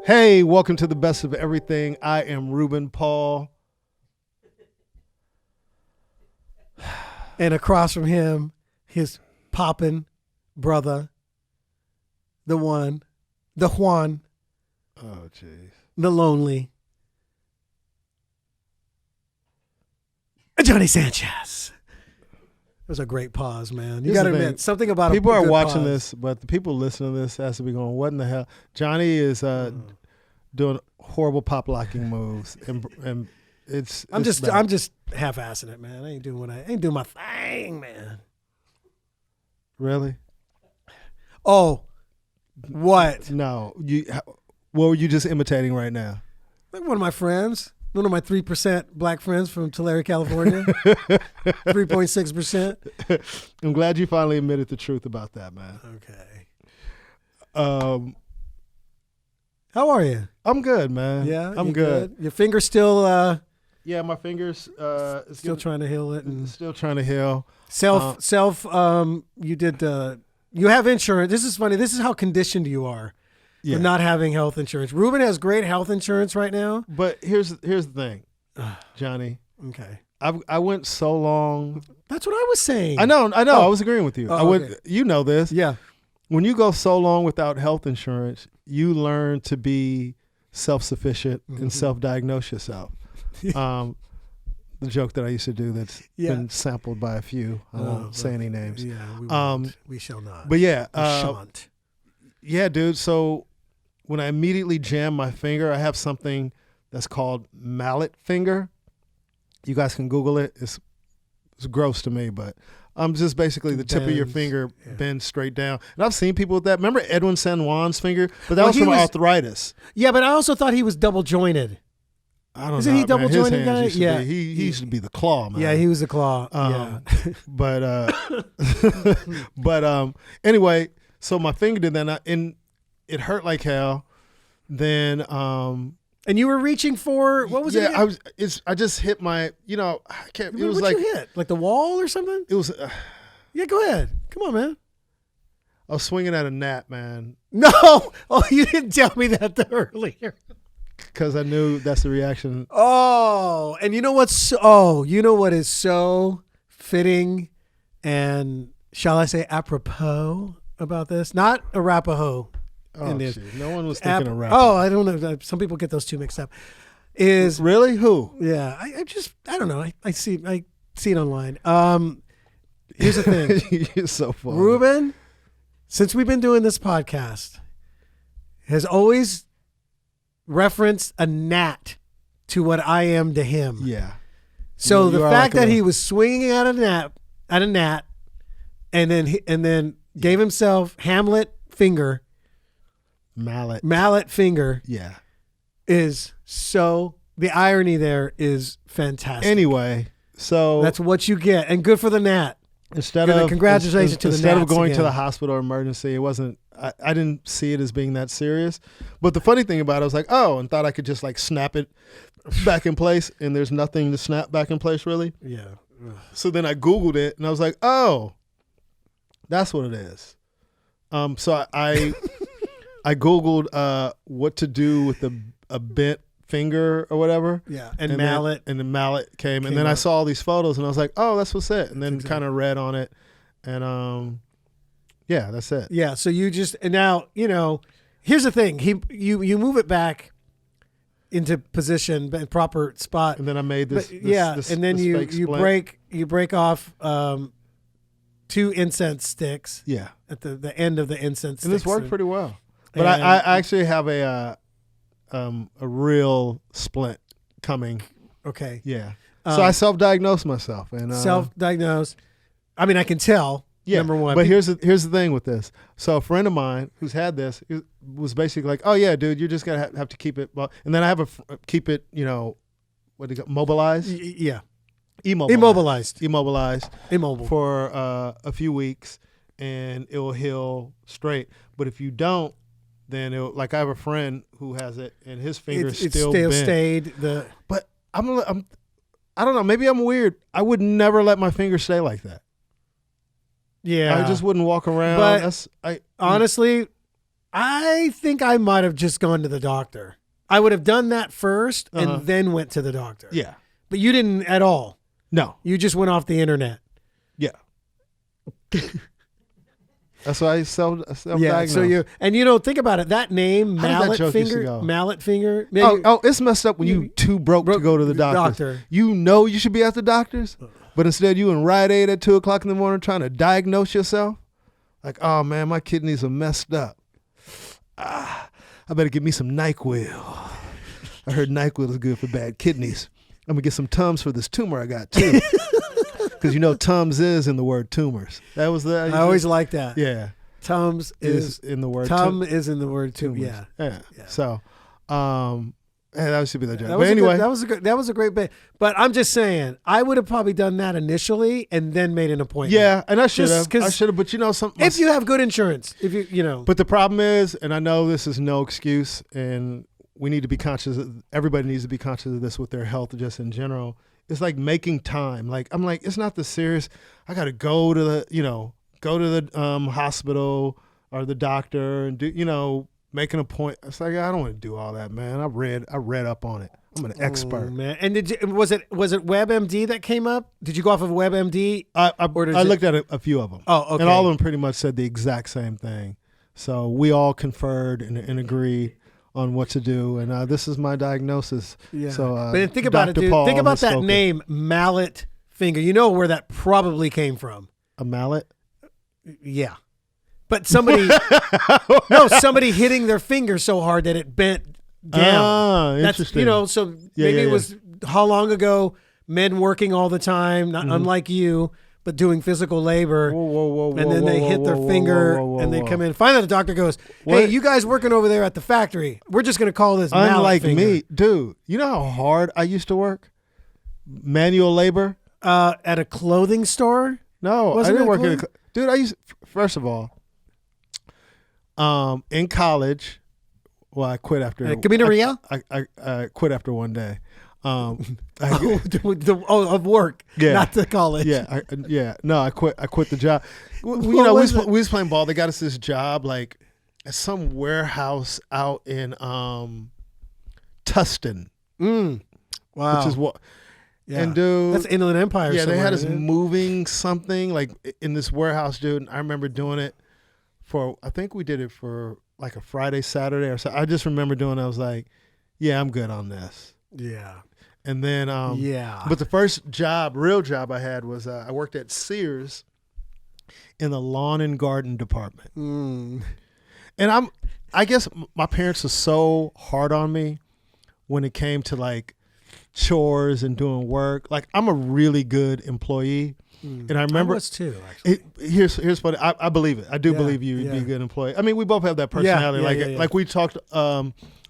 Hey, welcome to the best of everything. I am Ruben Paul. And across from him, his poppin' brother, the one, the Juan, Oh, jeez. the lonely, Johnny Sanchez. That was a great pause, man. You got to admit, something about people a are good watching pause. this, but the people listening to this has to be going, what in the hell? Johnny is doing horrible pop locking moves, and I'm it's just bad. half-assing it, man. I ain't doing my thing, man. Really? Oh, what? No, what were you just imitating right now? Like one of my friends, one of my 3% black friends from Tulare, California. 3.6%. I'm glad you finally admitted the truth about that, man. Okay. How are you? I'm good, man. Yeah, I'm you good. Your finger's still Yeah, my fingers still trying to heal it, and still trying to heal. You did you have insurance. This is funny. This is how conditioned you are for not having health insurance. Ruben has great health insurance right now. But here's the thing, Johnny. Okay. I went so long. That's what I was saying. I know. Oh. I was agreeing with you. Okay. You know this. Yeah. When you go so long without health insurance, you learn to be self-sufficient and self-diagnose yourself. The joke that I used to do that's been sampled by a few. I won't say any names. Yeah, we won't. We shall not. But yeah, we shan't. Yeah, dude. So when I immediately jam my finger, I have something that's called mallet finger. You guys can Google it. It's gross to me, but just basically the tip of your finger bends straight down. And I've seen people with that. Remember Edwin San Juan's finger? But that was from arthritis. Yeah, but I also thought he was double jointed. I don't know. Isn't he double jointed guy? Yeah, he used to be the claw, man. Yeah, he was the claw. But anyway, so my finger did that, and it hurt like hell. Then and you were reaching for what was it? Yeah, I just hit my. I can't. It was like you hit like the wall or something. It was. Yeah, go ahead. Come on, man. I was swinging at a gnat, man. No, oh, you didn't tell me that earlier. Because I knew that's the reaction. Oh, and you know what is so fitting and shall I say apropos about this? Not Arapaho. Oh, shit. No one was thinking Arapaho. Oh, I don't know. Some people get those two mixed up. Is really who? Yeah, I don't know. I see it online. Here's the thing. You're so funny. Ruben, since we've been doing this podcast, has always referenced a gnat to what I am to him. Yeah. So the fact that he was swinging at a gnat, and then gave himself Hamlet finger, mallet finger. Yeah. Is so the irony there is fantastic. Anyway, so that's what you get, and good for the gnat. Congratulations to the gnats. Instead of going to the hospital or emergency, it wasn't. I didn't see it as being that serious. But the funny thing about it, I was like, oh, and thought I could just like snap it back in place, and there's nothing to snap back in place really. Yeah. So then I Googled it, and I was like, oh, that's what it is. So I Googled what to do with a bent finger or whatever. Yeah, and mallet. And the mallet came and then I saw all these photos, and I was like, oh, that's what's it. And then kind of read on it, and yeah, that's it. Yeah, so you just, and now, here's the thing. You move it back into position, proper spot. And then I made this and then you break off 2 incense sticks. Yeah. At the end of the incense sticks. And this worked pretty well. But I actually have a real splint coming. Okay. Yeah. So I self-diagnosed myself. And self-diagnosed. I mean, I can tell. Yeah, number one. But here's the thing with this. So a friend of mine who's had this was basically like, "Oh yeah, dude, you're just gonna have to keep it." And then I have keep it, what do you call mobilized? Yeah, immobilized immobile for a few weeks, and it will heal straight. But if you don't, then I have a friend who has it, and his finger's still bent. Stayed But I don't know. Maybe I'm weird. I would never let my finger stay like that. Yeah, I just wouldn't walk around. But honestly, I think I might have just gone to the doctor. I would have done that first and then went to the doctor. Yeah. But you didn't at all. No. You just went off the internet. Yeah. That's why I self-diagnosed. Yeah. So think about it. That name, How did that joke used to Mallet go? Mallet Finger. It's messed up when you too broke to go to the doctor. You know you should be at the doctor's, but instead you in Rite Aid at 2:00 in the morning trying to diagnose yourself. Like, oh man, my kidneys are messed up. I better get me some NyQuil. I heard NyQuil is good for bad kidneys. I'm gonna get some Tums for this tumor I got too. Because Tums is in the word tumors. That was the. I always like that. Yeah. Tums is in the word. Tum is in the word tumors. Yeah. So, that should be the joke. That but anyway, that was a great bit. But I'm just saying, I would have probably done that initially and then made an appointment. Yeah, and I should have. But something. If you have good insurance, But the problem is, and I know this is no excuse, and we need to be conscious. Everybody needs to be conscious of this with their health, just in general. It's like making time. Like I'm like, it's not this serious. I got to go to the hospital or the doctor and do make an appointment. It's like I don't want to do all that, man. I read up on it. I'm an expert, man. And was it WebMD that came up? Did you go off of WebMD? I looked at a few of them. Oh, okay. And all of them pretty much said the exact same thing. So we all conferred and agreed on what to do, and this is my diagnosis. Yeah. So, but think about Dr. it, dude. Paul Think about that spoken. name, Mallet Finger. You know where that probably came from? A mallet. Yeah. But somebody hitting their finger so hard that it bent down. Ah, interesting. So maybe it was how long ago? Men working all the time, not unlike you, but doing physical labor. And then they hit their finger and they come in. Finally, the doctor goes, "Hey, you guys working over there at the factory? We're just going to call this mallet Unlike finger." me, dude. You know how hard I used to work? Manual labor. At a clothing store? No, I didn't work at a. Dude, first of all. In college, well, I quit after. Camino I quit after one day. Of work, not the college. No, I quit the job. We was playing ball. They got us this job like at some warehouse out in Tustin. Wow, which is what. Yeah. And dude, that's Inland Empire. Yeah, they had us moving something like in this warehouse, dude. And I remember doing it I think we did it for like a Friday, Saturday or so. I just remember doing it. I was like, yeah, I'm good on this. Yeah. And then, but the first real job I had was I worked at Sears in the lawn and garden department. And I guess my parents were so hard on me when it came to like chores and doing work. Like I'm a really good employee. And I remember I was too, actually. Here's funny. I believe it. I do believe you'd be a good employee. I mean, we both have that personality. Like we talked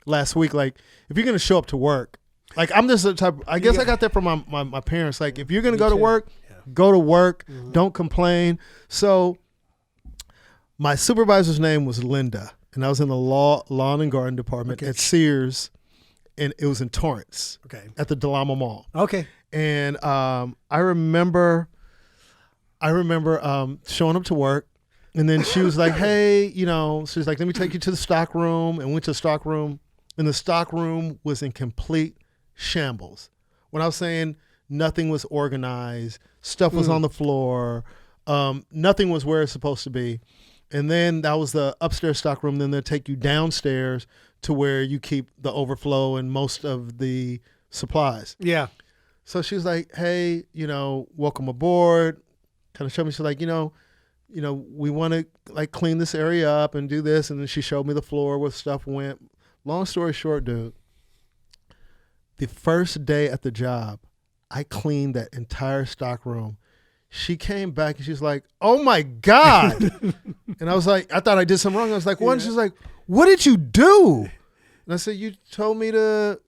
last week. Like if you're gonna show up to work, like I'm just the type. I guess I got that from my parents. Like if you're gonna go to work, go to work. Don't complain. So my supervisor's name was Linda, and I was in the lawn and garden department at Sears, and it was in Torrance. Okay. At the Delama Mall. Okay. And I remember showing up to work, and then she was like, hey, she's like, let me take you to the stock room, and went to the stock room, and the stock room was in complete shambles. When I was saying nothing was organized, stuff was on the floor, nothing was where it's supposed to be. And then that was the upstairs stock room. Then they'll take you downstairs to where you keep the overflow and most of the supplies. Yeah. So she was like, hey, welcome aboard. Kind of showed me, she's like, we want to like clean this area up and do this. And then she showed me the floor where stuff went. Long story short, dude, the first day at the job, I cleaned that entire stock room. She came back and she's like, oh my God. And I was like, I thought I did something wrong. I was like, what? And she's like, what did you do? And I said, you told me to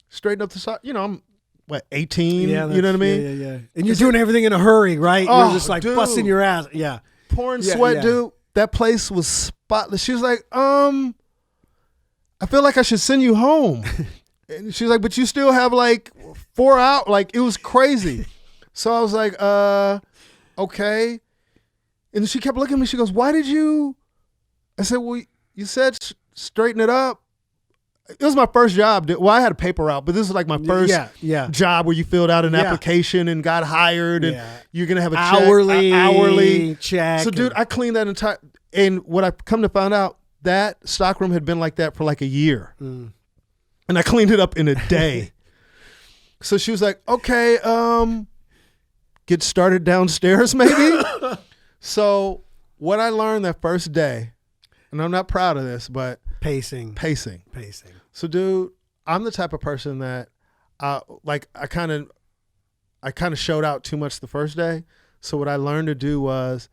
straighten up the stock. I'm 18? Yeah, you know what I mean? Yeah. And you're doing everything in a hurry, right? You're just like busting your ass. Yeah. Pouring sweat, dude. That place was spotless. She was like, I feel like I should send you home. And she's like, but you still have like 4 hours. Like, it was crazy. So I was like, okay. And she kept looking at me. She goes, why did you? I said, well, you said straighten it up. It was my first job. Well, I had a paper route, but this is like my first job where you filled out an application and got hired, and you're gonna have a hourly check. So, dude, I cleaned that entire. And what I come to find out, that stockroom had been like that for like a year, and I cleaned it up in a day. So she was like, "Okay, get started downstairs, maybe." So what I learned that first day, and I'm not proud of this, but pacing. So, dude, I'm the type of person that, I kind of showed out too much the first day. So what I learned to do was,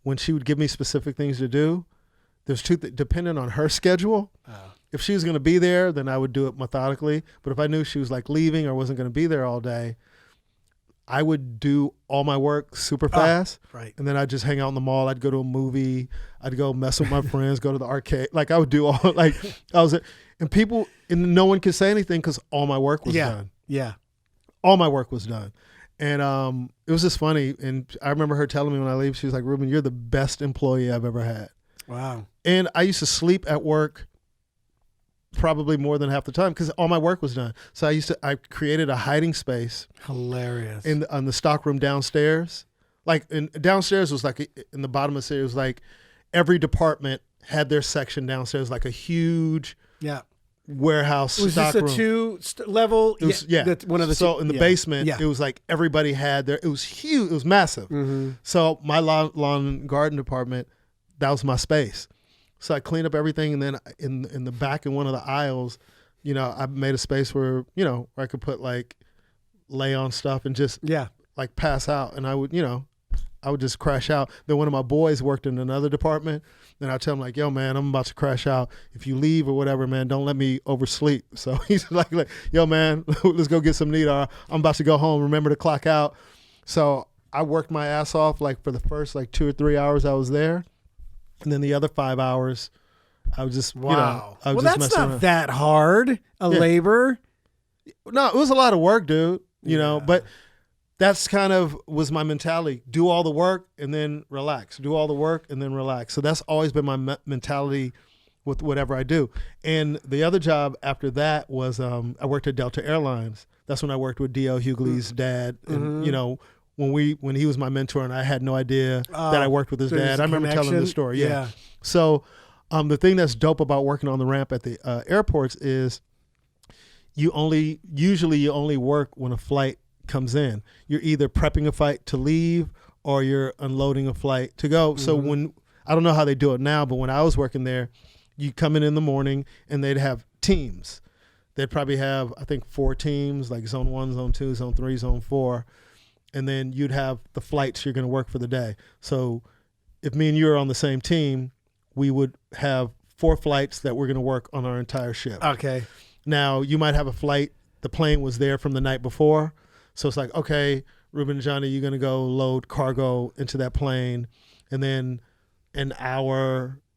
when she would give me specific things to do, there's depending on her schedule. If she was going to be there, then I would do it methodically. But if I knew she was like leaving or wasn't going to be there all day, I would do all my work super fast. Right. And then I'd just hang out in the mall. I'd go to a movie. I'd go mess with my friends, go to the arcade. Like I would do all, like I was, and no one could say anything because all my work was done. Yeah. All my work was done. And it was just funny. And I remember her telling me when I leave, she was like, "Ruben, you're the best employee I've ever had." Wow. And I used to sleep at work probably more than half the time because all my work was done. So I created a hiding space. Hilarious. On the stockroom downstairs. Downstairs was like, in the bottom of the city, it was like every department had their section downstairs, like a huge warehouse was stockroom. Was this a 2-level? It was, one of the so in the basement, it was like everybody had it was huge. It was massive. Mm-hmm. So my lawn and garden department, that was my space. So I cleaned up everything, and then in the back in one of the aisles, I made a space where where I could put lay on stuff and just pass out, and I would just crash out. Then one of my boys worked in another department, and I tell him like, "Yo, man, I'm about to crash out. If you leave or whatever, man, don't let me oversleep." So he's like, "Yo, man, let's go get some need. I'm about to go home. Remember to clock out." So I worked my ass off for the first 2 or 3 hours I was there. And then the other 5 hours, I was just, that's not that hard, labor. No, it was a lot of work, dude, but that's kind of was my mentality. Do all the work and then relax. Do all the work and then relax. So that's always been my mentality with whatever I do. And the other job after that was I worked at Delta Airlines. That's when I worked with D.L. Hughley's dad. And, when he was my mentor and I had no idea that I worked with his dad. I remember telling this story. Yeah. So the thing that's dope about working on the ramp at the airports is you only work when a flight comes in. You're either prepping a flight to leave or you're unloading a flight to go. Mm-hmm. So I don't know how they do it now, but when I was working there, you come in the morning and they'd have teams. They'd probably have, I think, 4 teams, like Zone 1, Zone 2, Zone 3, Zone 4. And then you'd have the flights you're going to work for the day. So if me and you are on the same team, we would have 4 flights that we're going to work on our entire shift. Okay. Now, you might have a flight, the plane was there from the night before. So it's like, okay, Ruben and Johnny, you're going to go load cargo into that plane. And then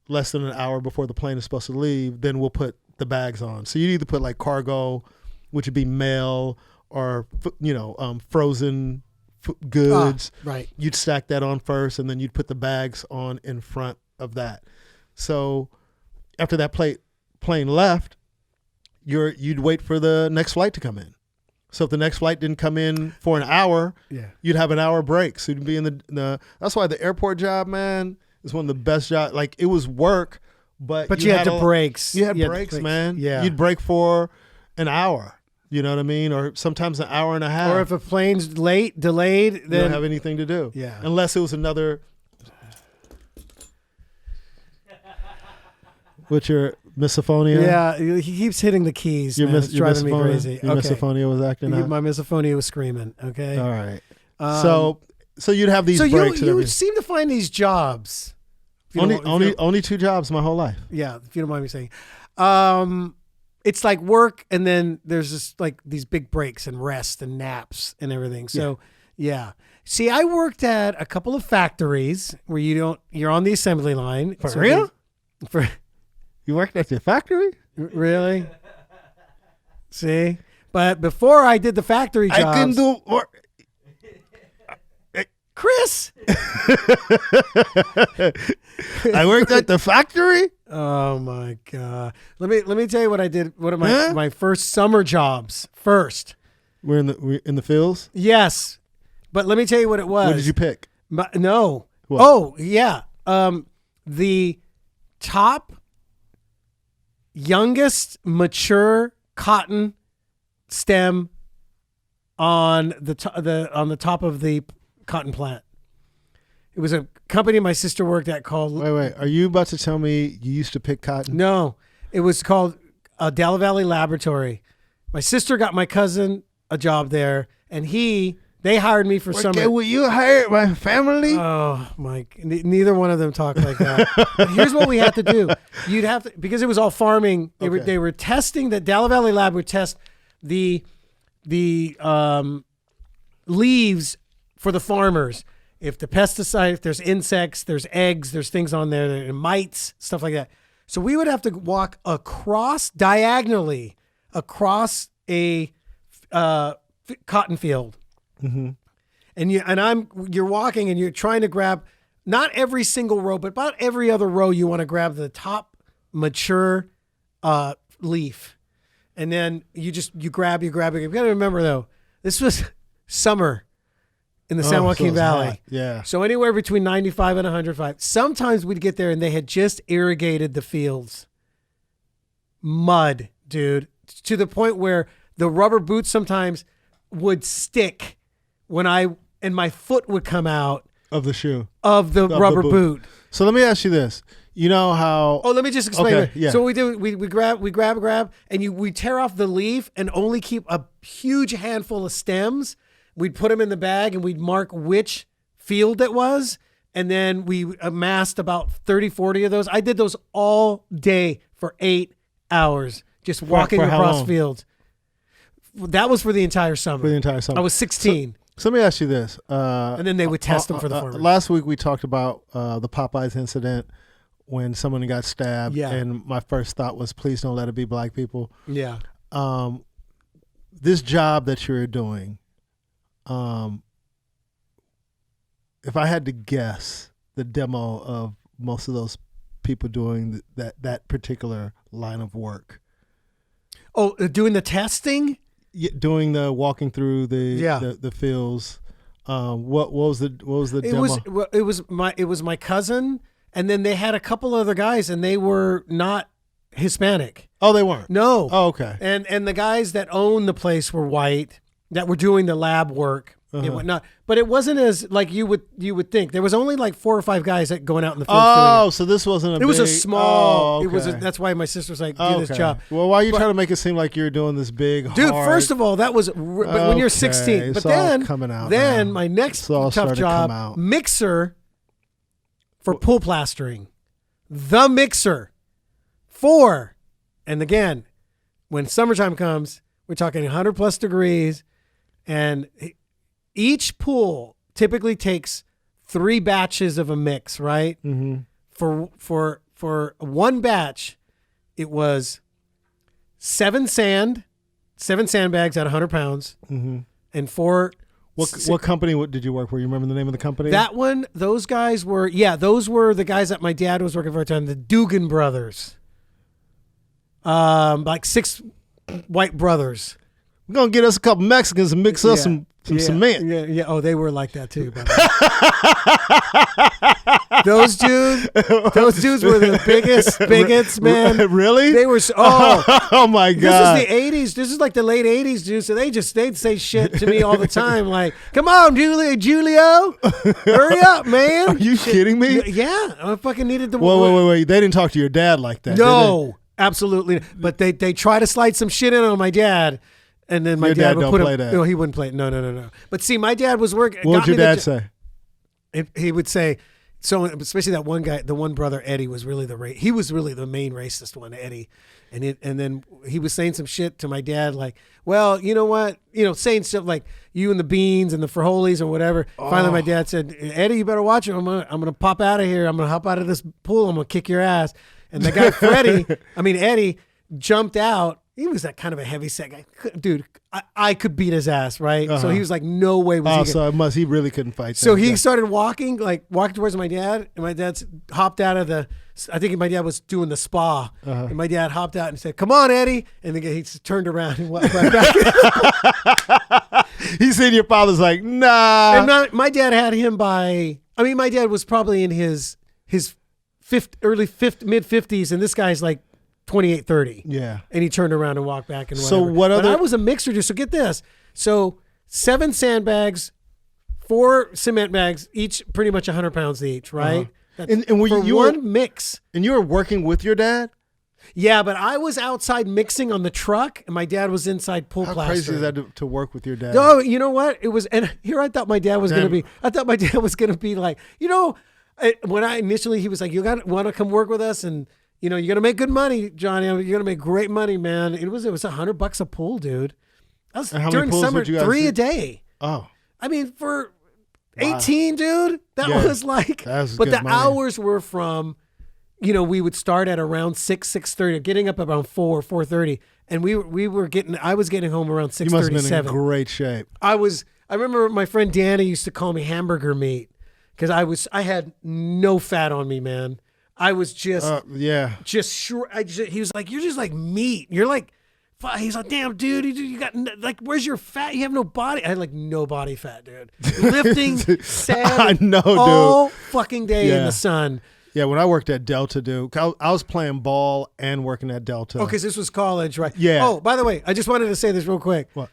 less than an hour before the plane is supposed to leave, then we'll put the bags on. So you'd either put cargo, which would be mail, or, frozen goods. Right. You'd stack that on first, and then you'd put the bags on in front of that. So after that plane left, you'd wait for the next flight to come in. So if the next flight didn't come in for an hour, you'd have an hour break. So you'd be in the that's why the airport job, man, is one of the best jobs. It was work, but you had the breaks. You had breaks, man. Yeah. You'd break for an hour. You know what I mean? Or sometimes an hour and a half. Or if a plane's delayed, then you don't have anything to do. Yeah. Unless it was another. What's your misophonia? Yeah, he keeps hitting the keys. It's driving me crazy. Your misophonia was acting out? My misophonia was screaming. Okay. All right. So you'd have these breaks. So you seem to find these jobs. Only 2 jobs my whole life. Yeah, if you don't mind me saying. It's like work, and then there's just these big breaks and rest and naps and everything. So, yeah. See, I worked at a couple of factories where you're on the assembly line. For real? You worked at the factory? Really? See? But before I did the factory jobs. I can do work. Chris! I worked at the factory? Oh my God. Let me tell you what I did. One of my first summer jobs. We're in the fields. Yes, but let me tell you what it was. What did you pick? No. What? Oh yeah. The top youngest mature cotton stem on the top of the cotton plant. It was a company my sister worked at called. Wait. Are you about to tell me you used to pick cotton? No, it was called Delaware Valley Laboratory. My sister got my cousin a job there, and they hired me for summer. Will you hire my family? Oh, Mike, neither one of them talked like that. But here's what we had to do. You'd have to, because it was all farming. They were testing, the Delaware Valley Lab would test the leaves for the farmers. If the pesticide, if there's insects, there's eggs, there's things on there, mites, stuff like that. So we would have to walk diagonally across a cotton field. Mm-hmm. And you're walking and you're trying to grab not every single row, but about every other row you want to grab the top mature leaf. And then you grab it. You got to remember though, this was summer in the San Joaquin Valley. Hot. Yeah. So anywhere between 95 and 105. Sometimes we'd get there and they had just irrigated the fields. Mud, dude, to the point where the rubber boots sometimes would stick and my foot would come out of the shoe of the rubber boot. So let me ask you this. You know how? Oh, let me just explain it. Yeah. So what we do, we grab, and we tear off the leaf and only keep a huge handful of stems. We'd put them in the bag and we'd mark which field it was. And then we amassed about 30, 40 of those. I did those all day for 8 hours, just walking across fields. That was for the entire summer. I was 16. So let me ask you this. And then they would test them for the farmers. Last week we talked about the Popeyes incident when someone got stabbed. Yeah. And my first thought was, please don't let it be black people. Yeah. This job that you're doing, if I had to guess the demo of most of those people doing that particular line of work. Oh, doing the testing? Yeah, doing the walking through the fields. What was the demo? It was my cousin, and then they had a couple other guys, and they were not Hispanic. Oh, they weren't? No. Oh, okay. And the guys that owned the place were white, that were doing the lab work and whatnot. But it wasn't as like you would think. There was only like 4 or 5 guys that going out in the field. Oh, so this wasn't it was a small. Oh, okay. That's why my sister was like, do this job. Well, why are you trying to make it seem like you're doing this big, dude? hard... First of all, that was. But when you're 16, but then my next tough job, mixer for pool plastering, the mixer for, and again, when summertime comes, we're talking 100 plus degrees, and each pool typically takes 3 batches of a mix, right? Mm-hmm. For one batch, it was 7 sandbags at 100 pounds, and 4. What company did you work for? You remember the name of the company? That one, those guys were the guys that my dad was working for at the time, the Dugan brothers. Like 6 white brothers. We're gonna get us a couple Mexicans and mix us some cement. Yeah. Oh, they were like that too. Those dudes were the biggest bigots, man. Really? They were. Oh my God. This is the '80s. This is like the late '80s, dude. So they'd say shit to me all the time, like, "Come on, Julio, hurry up, man." Are you kidding me? Yeah, I fucking needed the. Wait. They didn't talk to your dad like that. No, absolutely. But they try to slide some shit in on my dad. And then my dad would put him. No, he wouldn't play it. No. But see, my dad was working. What would your dad say? He would say, so especially that one guy, the one brother Eddie was really he was really the main racist one, Eddie, and then he was saying some shit to my dad like, well, you know what, saying stuff like you and the beans and the frijoles or whatever. Finally, my dad said, Eddie, you better watch it. I'm gonna pop out of here. I'm gonna hop out of this pool. I'm gonna kick your ass. And the guy Eddie jumped out. he was that kind of a heavy set guy. Dude, I could beat his ass, right? So he was like, no way was he so he really couldn't fight. So he started walking towards my dad, and my dad hopped out of I think my dad was doing the spa, and my dad hopped out and said, "Come on, Eddie," and then he just turned around and went right back. He said your father's like, nah. And my dad had him my dad was probably in his mid-50s, and this guy's like 28, 30. Yeah. And he turned around and walked back and whatever. So what other? But I was a mixer dude. So get this. So 7 sandbags, 4 cement bags, each pretty much 100 pounds each, right? And were for you one mix. And you were working with your dad? Yeah, but I was outside mixing on the truck, and my dad was inside pull plastering. How crazy is that to work with your dad? No, you know what? It was, and here I thought my dad was going to be. I thought my dad was going to be like, when I initially, he was like, "You want to come work with us, and you're going to make good money, Johnny. You're going to make great money, man." It was $100 a pull, dude. That was during summer, 3 a day. Oh, I mean, for 18, dude, that was like. But the hours were from. We would start at around 6:30, getting up around 4:30, and I was getting home around 6:37. You must have been in great shape. I remember my friend Danny used to call me hamburger meat because I had no fat on me, man. I was just sure. He was like, "You're just like meat. You're like," he's like, "Damn, dude, you got like, where's your fat? You have no body." I had like no body fat, dude. Lifting sand I know, all dude. fucking day in the sun. Yeah, when I worked at Delta, dude, I was playing ball and working at Delta. Oh, because this was college, right? Yeah. Oh, by the way, I just wanted to say this real quick. What?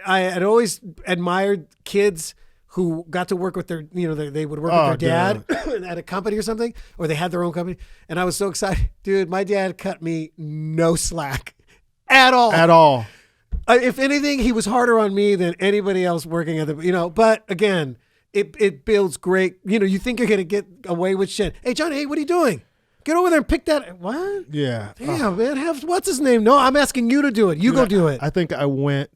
I had always admired kids who got to work with they would work with their dad at a company or something, or they had their own company. And I was so excited. Dude, my dad cut me no slack at all. At all. If anything, he was harder on me than anybody else working at but again, It builds great. You think you're going to get away with shit. Hey, Johnny, hey, what are you doing? Get over there and pick that. What? Yeah. Damn, man. What's his name? No, I'm asking you to do it. You go do it. I think I went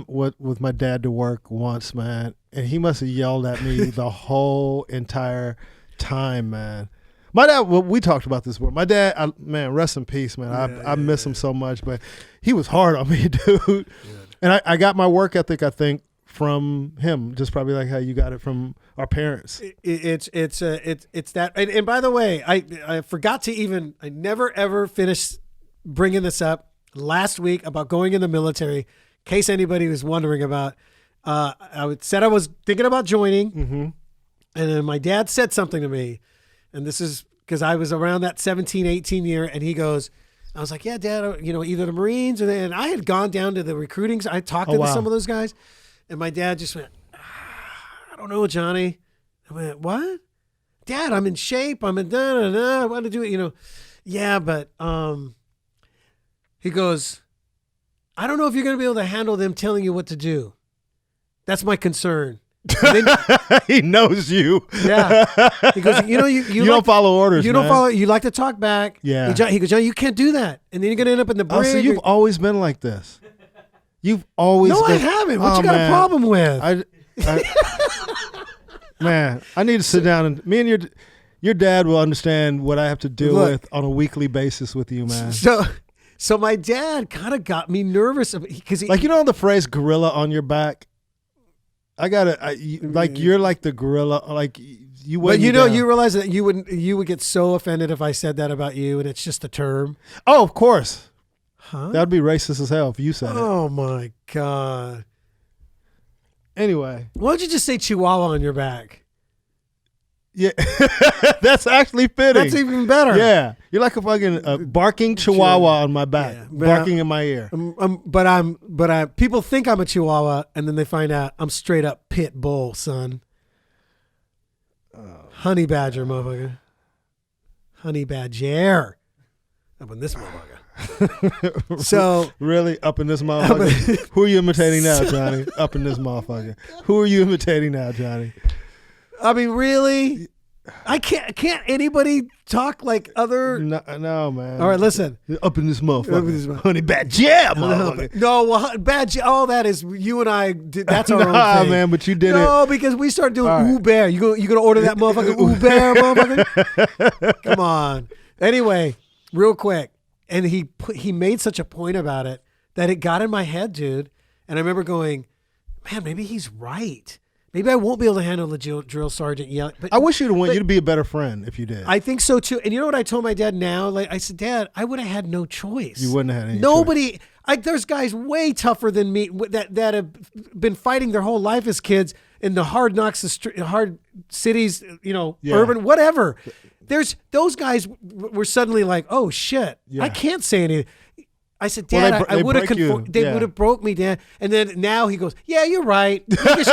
with my dad to work once, man, and he must have yelled at me the whole entire time, man. My dad, we talked about this before. My dad, man, rest in peace, man. I miss him so much, but he was hard on me, dude. Yeah. And I got my work ethic, I think, from him, just probably like how you got it from our parents. It's that. And by the way, I forgot to I never ever finished bringing this up last week about going in the military. In case anybody was wondering about, I said I was thinking about joining, and then my dad said something to me, and this is because I was around that 17, 18 year, and he goes, I was like, "Yeah, Dad, either the Marines or and I had gone down to the recruiting. I talked to some of those guys. And my dad just went, "I don't know, Johnny." I went, "What? Dad, I'm in shape. I'm in I want to do it, Yeah, but he goes, "I don't know if you're going to be able to handle them telling you what to do. That's my concern." He knows you. Yeah. He goes, you don't follow orders. You don't follow. You like to talk back. Yeah. He goes, "Johnny, you can't do that. And then you're going to end up in the brig." Oh, so you've always been like this. You've always No, been. I haven't. What you got a problem with? Man, I need to sit down and me and your dad will understand what I have to deal with on a weekly basis with you, man. So my dad kind of got me nervous because the phrase "gorilla on your back." You're like the gorilla, like you. But you realize that you would get so offended if I said that about you, and it's just a term. Oh, of course. Huh? That'd be racist as hell if you said it. Oh my God. Anyway. Why don't you just say Chihuahua on your back? Yeah. That's actually fitting. That's even better. Yeah. You're like a fucking barking Chihuahua on my back. Yeah. Barking in my ear. But people think I'm a Chihuahua, and then they find out I'm straight up pit bull, son. Honey badger, motherfucker. Honey badger. Up in this motherfucker. So really up in this motherfucker. Who are you imitating now, Johnny? Up in this motherfucker. Who are you imitating now, Johnny? I mean, really? I can't anybody talk like other? No, man. All right, listen. Up in this motherfucker. Honey badger, motherfucker. No, well, badger. All that is you and I. That's our own thing. Man, but you did it. No, because we start doing Uber. You gonna order that motherfucker Uber, motherfucker? Come on. Anyway, real quick. And he made such a point about it that it got in my head, dude. And I remember going, man, maybe he's right. Maybe I won't be able to handle the drill sergeant yelling. But I wish you'd have went. You'd be a better friend if you did. I think so too. And you know what I told my dad now? Like I said, Dad, I would have had no choice. You wouldn't have had any choice. There's guys way tougher than me that have been fighting their whole life as kids in the hard knocks, hard cities, urban, whatever. Those guys were suddenly like, oh shit, I can't say anything. I said, Dad, I would have conformed. They would have broke me, Dad. And then now he goes, yeah, you're right. Because,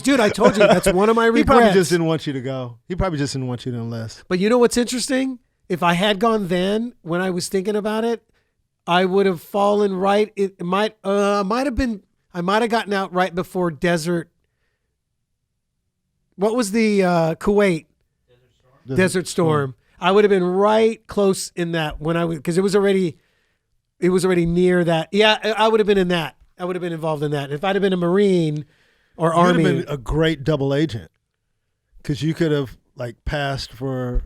dude, I told you that's one of my regrets. He probably just didn't want you to go. He probably just didn't want you to enlist. But you know what's interesting? If I had gone then, when I was thinking about it, I would have fallen right. It might have been. I might have gotten out right before Desert. What was the Kuwait? Desert Storm. I would have been right close in that when I was, because it was already near that. Yeah, I would have been in that. I would have been involved in that. If I'd have been a Marine or Army, you'd have been a great double agent, because you could have like passed for,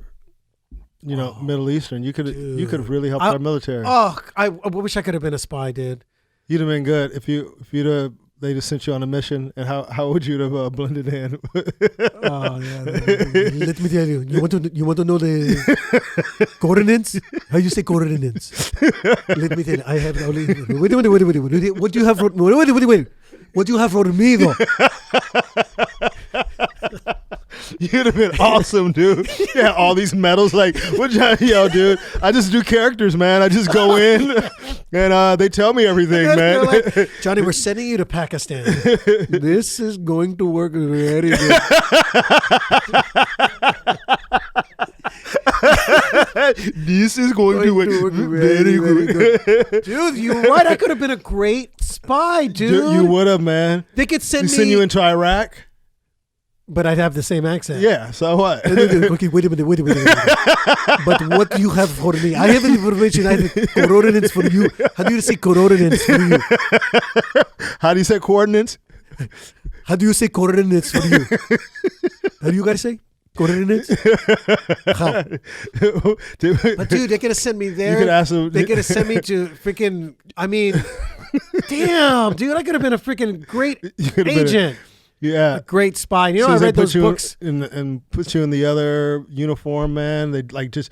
Middle Eastern. You could have really helped our military. Oh, I wish I could have been a spy, dude. You'd have been good if they just sent you on a mission, and how would you have blended in? Oh yeah. Let me tell you. You want to know the coordinates? How you say coordinates? Let me tell you. I have only. Wait. What do you have for? Wait. What do you have for me though? You'd have been awesome, dude. Yeah, all these medals. Like, dude, I just do characters, man. I just go in and they tell me everything, man. Like, Johnny, we're sending you to Pakistan. This is going to work very good. This is going to work very good. Dude, you're right. I could have been a great spy, dude. You would have, man. They could send you into Iraq. But I'd have the same accent. Yeah, so what? Okay, wait a minute. But what do you have for me? I have information. I have coordinates for you. How do you say coordinates for you? How do you say coordinates? How do you say coordinates for you? How do you guys say coordinates? How? But dude, they could have sent me there. You could ask them. They could have sent me to freaking, damn, dude, I could have been a freaking great agent. Yeah, a great spy. You know, I read those books and put you in the other uniform, man. They just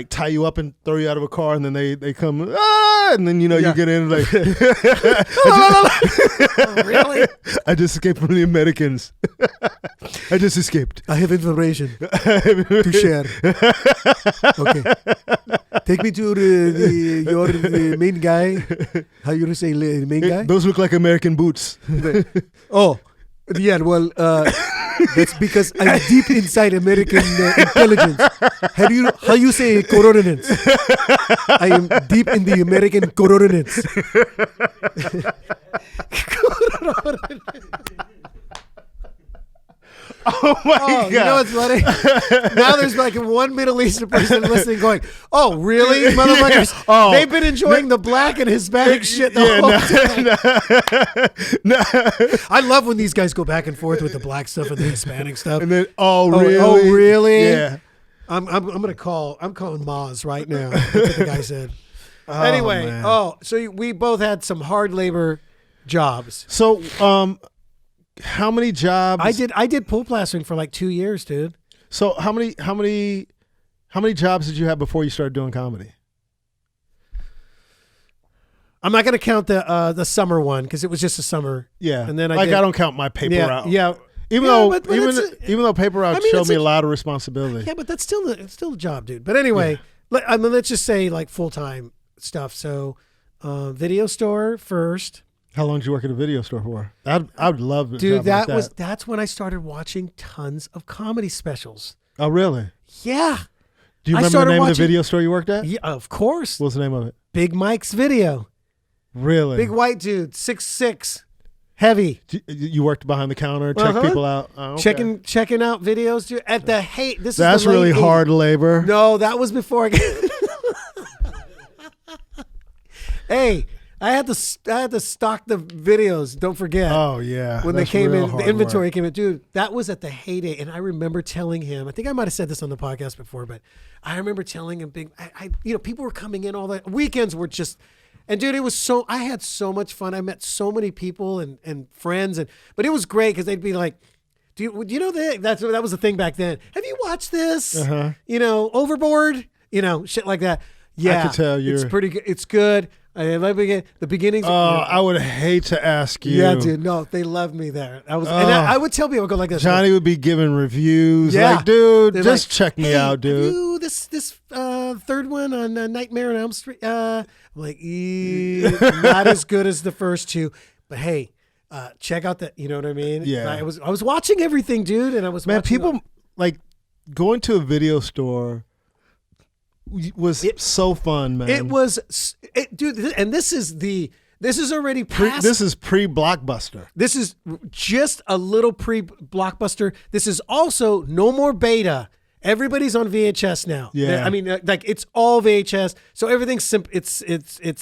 tie you up and throw you out of a car, and then they come, and then you get in like, really? I just escaped from the Americans. I just escaped. I have information to share. Okay, take me to the main guy. How you say the main guy? Those look like American boots. Oh. Yeah, well, that's because I'm deep inside American intelligence. How you say coordinates? I am deep in the American coordinates. Oh my God! You know what's funny? Now there's like one Middle Eastern person listening, going, "Oh, really, motherfuckers? They've been enjoying the black and Hispanic shit the whole time." I love when these guys go back and forth with the black stuff and the Hispanic stuff. And then, really? Oh, really? Yeah. I'm calling Maz right now. That's what the guy said. Anyway, man. So we both had some hard labor jobs. So, how many jobs? I did pool plastering for like 2 years, dude. So how many jobs did you have before you started doing comedy? I'm not going to count the summer one because it was just a summer. Yeah, and then I don't count my paper route. Yeah, even though paper route showed me a lot of responsibility. Yeah, but that's still a job, dude. But anyway, let's just say like full time stuff. So, video store first. How long did you work at a video store for? I'd love to. Dude, that's when I started watching tons of comedy specials. Oh, really? Yeah. Do you remember the name of the video store you worked at? Yeah, of course. What's the name of it? Big Mike's Video. Really? Big white dude, 6'6", heavy. You worked behind the counter, checked people out. Oh, okay. Checking out videos, dude. At the that's really hard labor. No, that was before I. Hey. I had to stock the videos. Don't forget. Oh yeah, when they came in, the inventory came in, dude. That was at the heyday, and I remember telling him. I think I might have said this on the podcast before, but I remember telling him, people were coming in all the weekends were just, and dude, it was so. I had so much fun. I met so many people and friends, but it was great because they'd be like, do you know that was the thing back then? Have you watched this? Overboard, shit like that. Yeah, I could tell you. It's pretty good. It's good. The beginnings. I would hate to ask you. Yeah, dude. No, they loved me there. And I would tell people, I go like this. Johnny would be giving reviews. Yeah, like, dude, just check me out, dude. You this third one on Nightmare on Elm Street. I'm like, not as good as the first two, but hey, check out that. You know what I mean? Yeah. I was watching everything, dude, and I was people like going to a video store. Was so fun, man. It was, dude, and this is already past. This is pre-Blockbuster. This is just a little pre-Blockbuster. This is also no more beta. Everybody's on VHS now. Yeah, I mean, like it's all VHS, so everything's simple. It's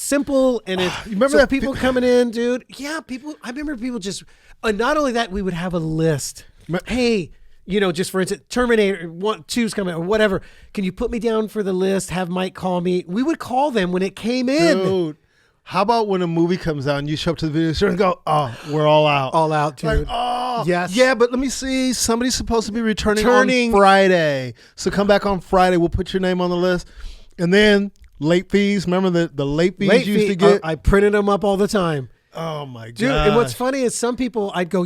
simple, and it's. You remember so that people coming in, dude? Yeah, people. I remember people just. Not only that, we would have a list. Hey. Just for instance, Terminator 1, 2's coming or whatever. Can you put me down for the list? Have Mike call me. We would call them when it came in. Dude, how about when a movie comes out and you show up to the video store and go, "Oh, we're all out." All out, dude. Like, oh, yes. Yeah, but let me see. Somebody's supposed to be returning on Friday. So come back on Friday. We'll put your name on the list. And then late fees. Remember the late fees you used to get? I printed them up all the time. Oh, my God. Dude, and what's funny is some people, I'd go,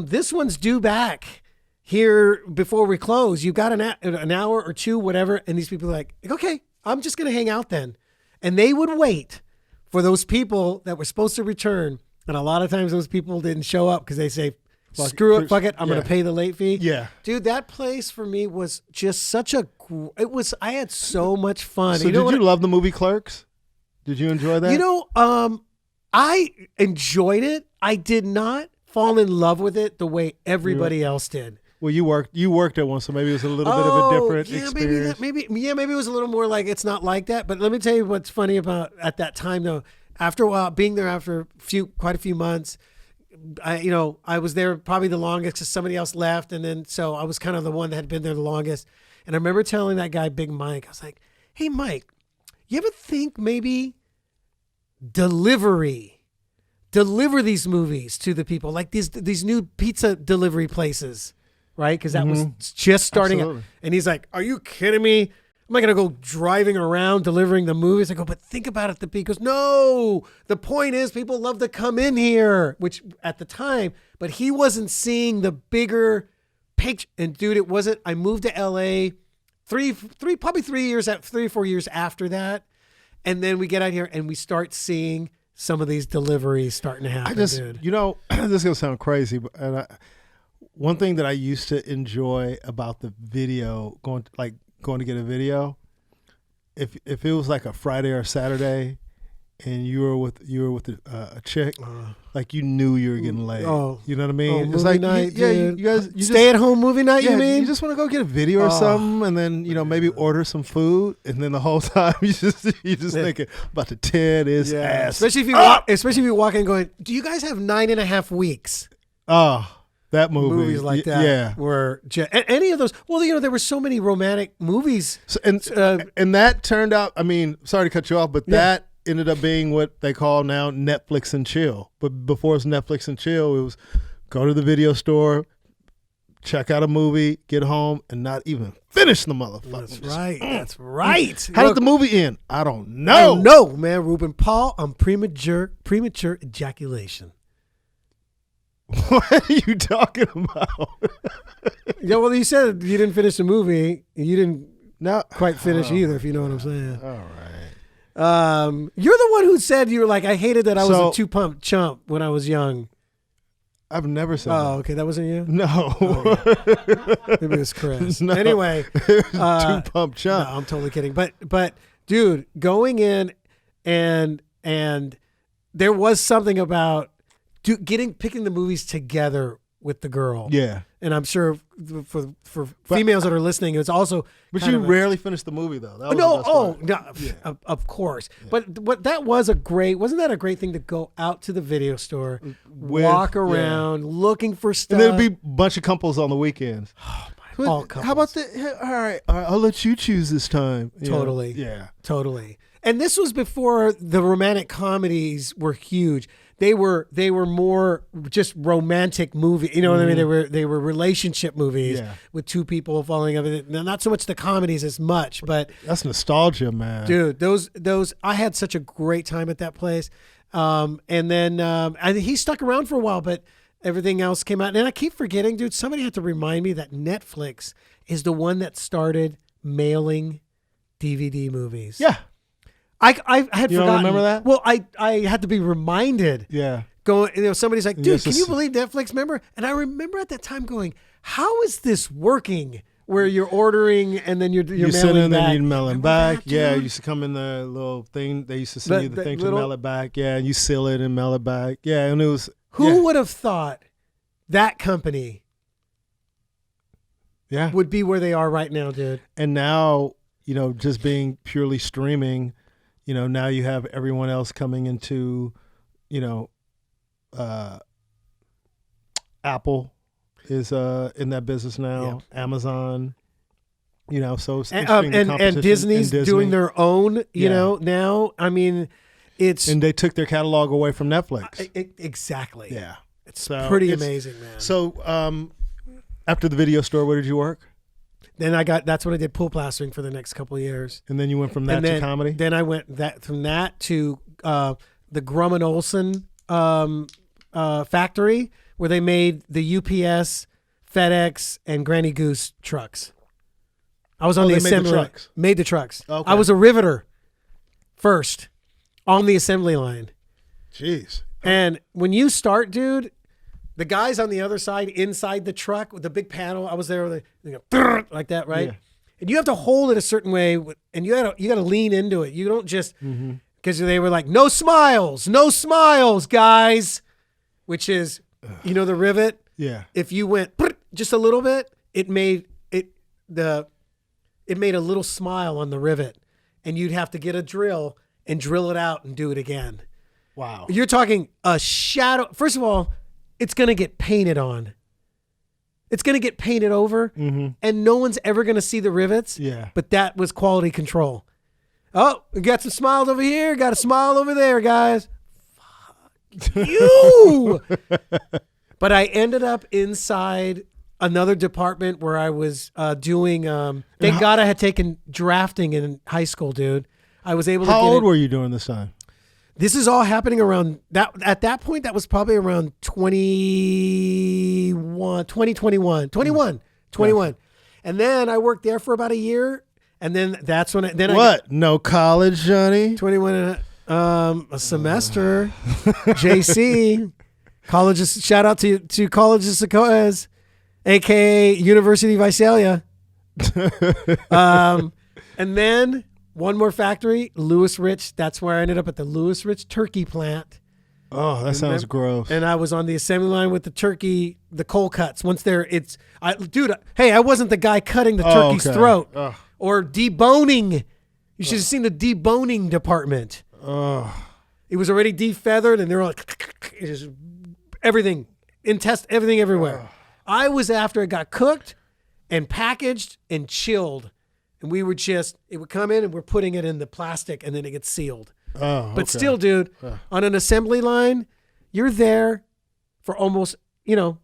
this one's due back here before we close. You got an hour or two, whatever. And these people are like, okay, I'm just going to hang out then. And they would wait for those people that were supposed to return. And a lot of times those people didn't show up because they say, screw it, fuck it, I'm going to pay the late fee. Yeah. Dude, that place for me was just such I had so much fun. So did you love the movie Clerks? Did you enjoy that? I enjoyed it. I did not fall in love with it the way everybody else did. Well, you worked at one, so maybe it was a little bit of a different experience. Maybe it was a little more like it's not like that. But let me tell you what's funny about at that time though. After a while, being there after quite a few months, I was there probably the longest because somebody else left, and then so I was kind of the one that had been there the longest. And I remember telling that guy, Big Mike, I was like, "Hey, Mike, you ever think maybe deliver these movies to the people, like these new pizza delivery places, right? Because that was just starting out." And he's like, "Are you kidding me? I'm not going to go driving around delivering the movies." I go, "But think about it." He goes, "No, the point is people love to come in here," which at the time, but he wasn't seeing the bigger picture. And dude, it wasn't, I moved to LA probably 3 or 4 years after that. And then we get out here and we start seeing some of these deliveries starting to happen, dude. This is going to sound crazy, but one thing that I used to enjoy about the video, going to get a video, if it was like a Friday or Saturday and you were with a chick, like you knew you were getting laid. Oh, you know what I mean? It's like night, you guys stay at home movie night. Yeah, you mean? You just want to go get a video or something, and then maybe order some food, and then the whole time you just thinking about to tear this ass. Especially if you walk in going, "Do you guys have 9.5 weeks?" Oh. That movies like that, were any of those. Well, there were so many romantic movies, and that turned out. I mean, sorry to cut you off, but that ended up being what they call now Netflix and chill. But before it was Netflix and chill, it was go to the video store, check out a movie, get home, and not even finish the motherfucker. That's right. That's right. How did the movie end? I don't know. No, man, Ruben. Paul, on premature ejaculation. What are you talking about? Yeah, well, you said you didn't finish the movie. You didn't quite finish either, if you know what I'm saying. All right. You're the one who said you were like, I hated that I was a two-pump chump when I was young. I've never said that. Oh, okay. That wasn't you? No. Oh, okay. Maybe it was Chris. No. Anyway. Two-pump chump. No, I'm totally kidding. But dude, going in and there was something about picking the movies together with the girl. Yeah. And I'm sure for females that are listening, it's also. But you rarely finish the movie though. That was the best part. Of course. Yeah. But that was wasn't that a great thing to go out to the video store, walk around looking for stuff, and there'd be a bunch of couples on the weekends. Oh my! All couples. How about all right, I'll let you choose this time. Totally. Yeah. Totally. And this was before the romantic comedies were huge. They were more just romantic movies. You know what I mean? They were relationship movies with two people falling in love. Not so much the comedies as much, but that's nostalgia, man. Dude, those I had such a great time at that place. And then he stuck around for a while, but everything else came out. And I keep forgetting, dude. Somebody had to remind me that Netflix is the one that started mailing DVD movies. Yeah. I had you forgotten. Don't remember that? Well, I had to be reminded. Yeah. Going, somebody's like, dude, can you believe Netflix? Remember? And I remember at that time going, how is this working? Where you're ordering and then you're mailing send in, back. Then you mail them back. Yeah, you used to come in the little thing. They used to send you the thing to mail it back. Yeah, and you seal it and mail it back. Yeah, and it was. Who would have thought that company? Yeah, would be where they are right now, dude. And now, just being purely streaming. Now you have everyone else coming into, Apple is in that business now. Yeah. Amazon, so it's and Disney's doing their own, now. I mean, and they took their catalog away from Netflix. Exactly. Yeah, it's pretty amazing, man. So after the video store, where did you work? Then that's what I did, pool plastering for the next couple of years. And then you went from that to comedy? Then I went from that to the Grumman Olson factory where they made the UPS, FedEx, and Granny Goose trucks. I was on the assembly line. Made the trucks. Okay. I was a riveter first on the assembly line. Jeez. And when you start, dude, the guys on the other side, inside the truck with the big panel, I was there with like that, right? Yeah. And you have to hold it a certain way, and you got to lean into it. You don't just because they were like, no smiles, guys, which is the rivet. Yeah. If you went just a little bit, it made a little smile on the rivet, and you'd have to get a drill and drill it out and do it again. Wow. You're talking a shadow. First of all, it's going to get painted on. It's going to get painted over, and no one's ever going to see the rivets. Yeah. But that was quality control. Oh, we got some smiles over here. Got a smile over there, guys. Fuck you. But I ended up inside another department where I was doing. Thank God I had taken drafting in high school, dude. I was able to. How old were you during this time? This is all happening around that. At that point, that was probably around 2021. Yeah. And then I worked there for about a year, and then that's when no college, Johnny? 21 a semester. JC colleges. Shout out to College of Sequoias, aka University of Visalia. And then. One more factory, Lewis Rich. That's where I ended up at the Lewis Rich turkey plant. Oh, that sounds gross. And I was on the assembly line with the turkey, the cold cuts. Once I wasn't the guy cutting the turkey's throat or deboning. You should have seen the deboning department. It was already defeathered, and they're like, just everything, everything everywhere. I was after it got cooked and packaged and chilled. And we would it would come in and we're putting it in the plastic and then it gets sealed. But still, dude, on an assembly line, you're there for almost, they're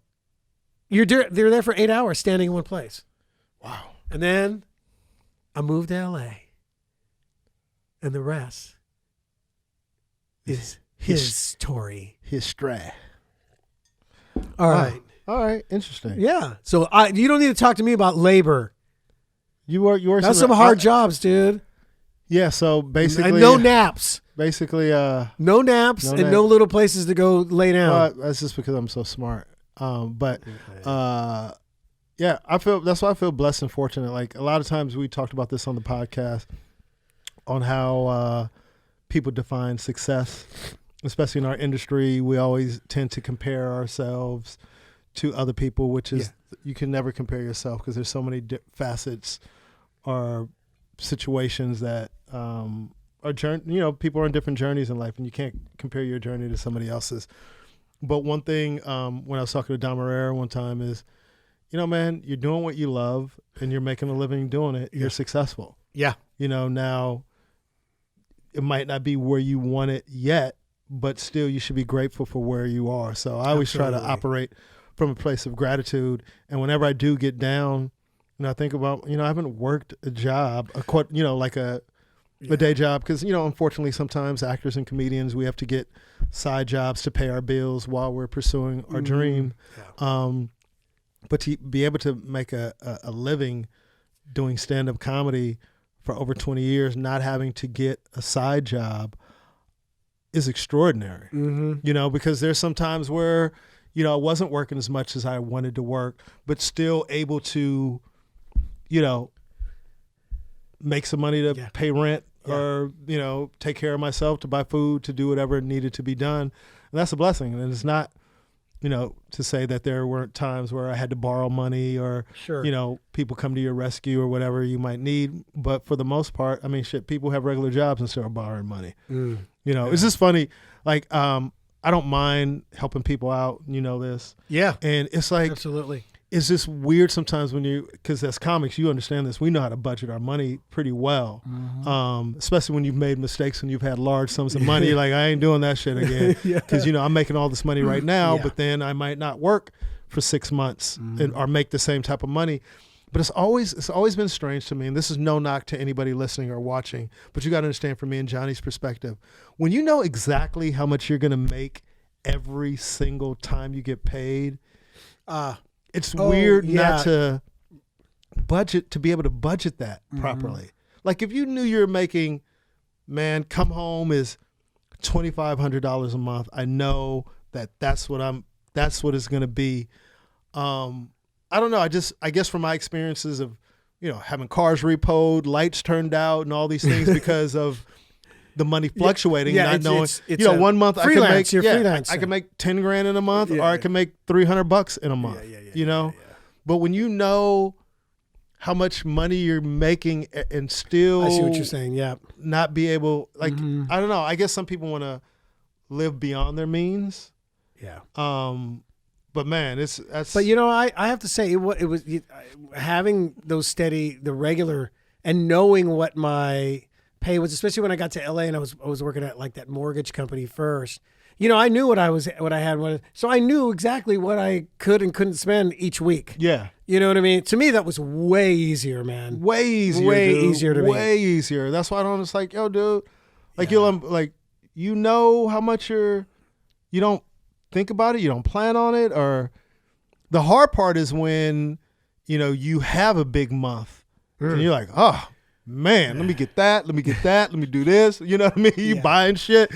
there for 8 hours standing in one place. Wow. And then I moved to LA. And the rest is his story. History. All right. All right. Interesting. Yeah. So you don't need to talk to me about labor. You were That's some hard jobs, dude. Yeah, so basically no naps. Basically no naps and no little places to go lay down. That's just because I'm so smart. Yeah, that's why I feel blessed and fortunate. Like a lot of times we talked about this on the podcast on how people define success, especially in our industry. We always tend to compare ourselves to other people, which is you can never compare yourself because there's so many facets or situations that are people are on different journeys in life, and you can't compare your journey to somebody else's. But one thing when I was talking to Dom Herrera one time is, man, you're doing what you love and you're making a living doing it. You're successful. Yeah. Now it might not be where you want it yet, but still you should be grateful for where you are. So I always try to operate from a place of gratitude. And whenever I do get down, I think about, I haven't worked a job, like a day job. Because, unfortunately, sometimes actors and comedians, we have to get side jobs to pay our bills while we're pursuing our dream. Yeah. But to be able to make a living doing stand-up comedy for over 20 years, not having to get a side job is extraordinary. Because there's some times where, I wasn't working as much as I wanted to work, but still able to, make some money to pay rent or, take care of myself, to buy food, to do whatever needed to be done. And that's a blessing. And it's not, to say that there weren't times where I had to borrow money or, people come to your rescue or whatever you might need. But for the most part, people have regular jobs and still are borrowing money. It's just funny. Like, I don't mind helping people out. This. Yeah. And it's like, absolutely. It's just weird sometimes because as comics, you understand this. We know how to budget our money pretty well, especially when you've made mistakes and you've had large sums of money. Like, I ain't doing that shit again because, I'm making all this money right now, but then I might not work for 6 months or make the same type of money. But it's always been strange to me, and this is no knock to anybody listening or watching, but you got to understand from me and Johnny's perspective, when you know exactly how much you're going to make every single time you get paid, it's weird not to be able to budget that properly. Like, if you knew you were making, come home is $2,500 a month. I know that's what it's going to be. I don't know. I guess from my experiences of, having cars repoed, lights turned out and all these things because of the money fluctuating, not knowing, it's 1 month I can make 10 grand in a month, or I can make $300 in a month, But when you know how much money you're making and still, I see what you're saying. Yeah. Not be able, like, I don't know. I guess some people want to live beyond their means. Yeah. But man, But I have to say it was having those the regular, and knowing what my pay was, especially when I got to LA and I was working at like that mortgage company first. I knew what I had, so I knew exactly what I could and couldn't spend each week. Yeah. You know what I mean? To me, that was way easier, man. Way easier. Way easier to me. Way easier. That's why I don't. It's like, yo, dude, like how much you don't think about it, you don't plan on it, or the hard part is when you have a big month and you're like, oh man, let me get that, let me do this, you know what I mean? You buying shit,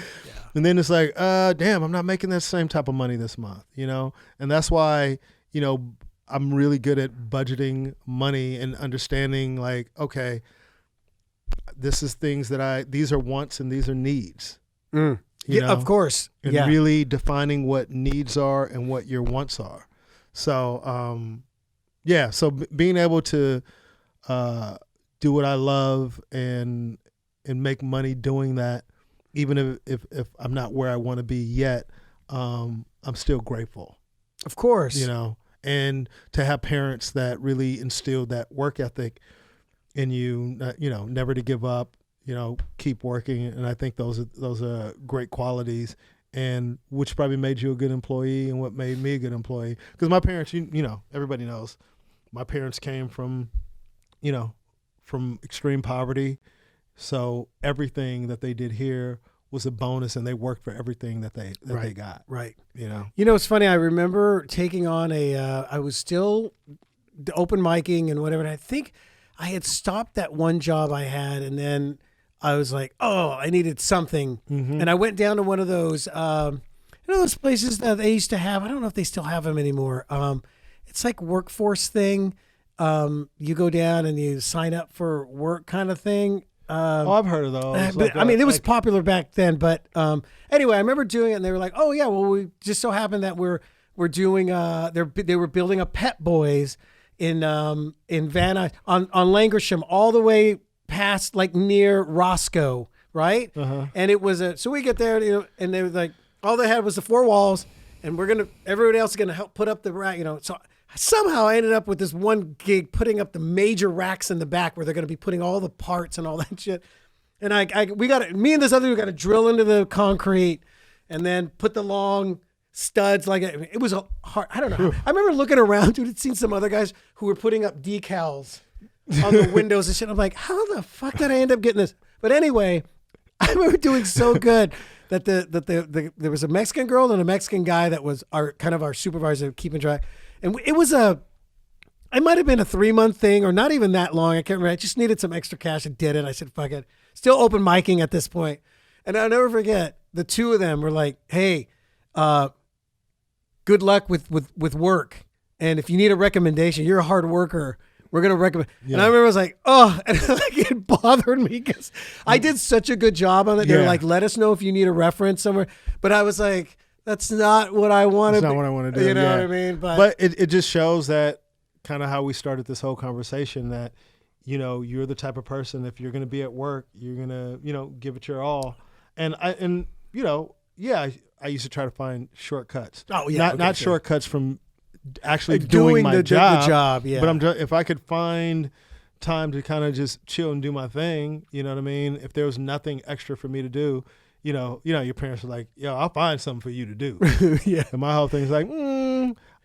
and then it's like, damn, I'm not making that same type of money this month, and that's why I'm really good at budgeting money and understanding, like, okay, this is things these are wants and these are needs. Of course. And really defining what needs are and what your wants are. So, so being able to do what I love and make money doing that, even if I'm not where I want to be yet, I'm still grateful. Of course. And to have parents that really instilled that work ethic in you, never to give up, keep working. And I think those are great qualities, and which probably made you a good employee and what made me a good employee. Because my parents, everybody knows, my parents came from extreme poverty. So everything that they did here was a bonus, and they worked for everything that they got. Right. It's funny. I remember taking on I was still open micing and whatever. And I think I had stopped that one job I had, and then I was like, oh, I needed something. And I went down to one of those, those places that they used to have. I don't know if they still have them anymore. It's like workforce thing. You go down and you sign up for work kind of thing. I've heard of those. But, it was popular back then. But anyway, I remember doing it, and they were like, oh, yeah, well, we just so happened that we're were doing they were building a Pet Boys in Van Nuys on Lankershim all the way past like near Roscoe, right? And it was so we get there, and they were like, all they had was the 4 walls, and everybody else is gonna help put up the rack, So somehow I ended up with this one gig putting up the major racks in the back where they're gonna be putting all the parts and all that shit. And me and this other dude got to drill into the concrete and then put the long studs it was a hard. I don't know. I remember looking around, dude. I'd seen some other guys who were putting up decals on the windows and shit. I'm like, how the fuck did I end up getting this? But anyway, I remember doing so good that there was a Mexican girl and a Mexican guy that was our supervisor keeping track, and it was it might have been a 3-month thing or not even that long. I can't remember. I just needed some extra cash and did it. I said, fuck it. Still open micing at this point, and I'll never forget the two of them were like, hey. Good luck with work. And if you need a recommendation, you're a hard worker. We're going to recommend. Yeah. And I remember I was like, oh, and it bothered me because I did such a good job on it. They're like, let us know if you need a reference somewhere. But I was like, that's not what I want to do. That's not what I want to do. You know what I mean? But it just shows that kind of how we started this whole conversation that, you're the type of person, if you're going to be at work, you're going to, give it your all. And I used to try to find shortcuts. Oh yeah, not shortcuts from actually doing my job. The job, yeah. But if I could find time to kind of just chill and do my thing, you know what I mean? If there was nothing extra for me to do, your parents are like, yo, I'll find something for you to do. Yeah. And my whole thing is like,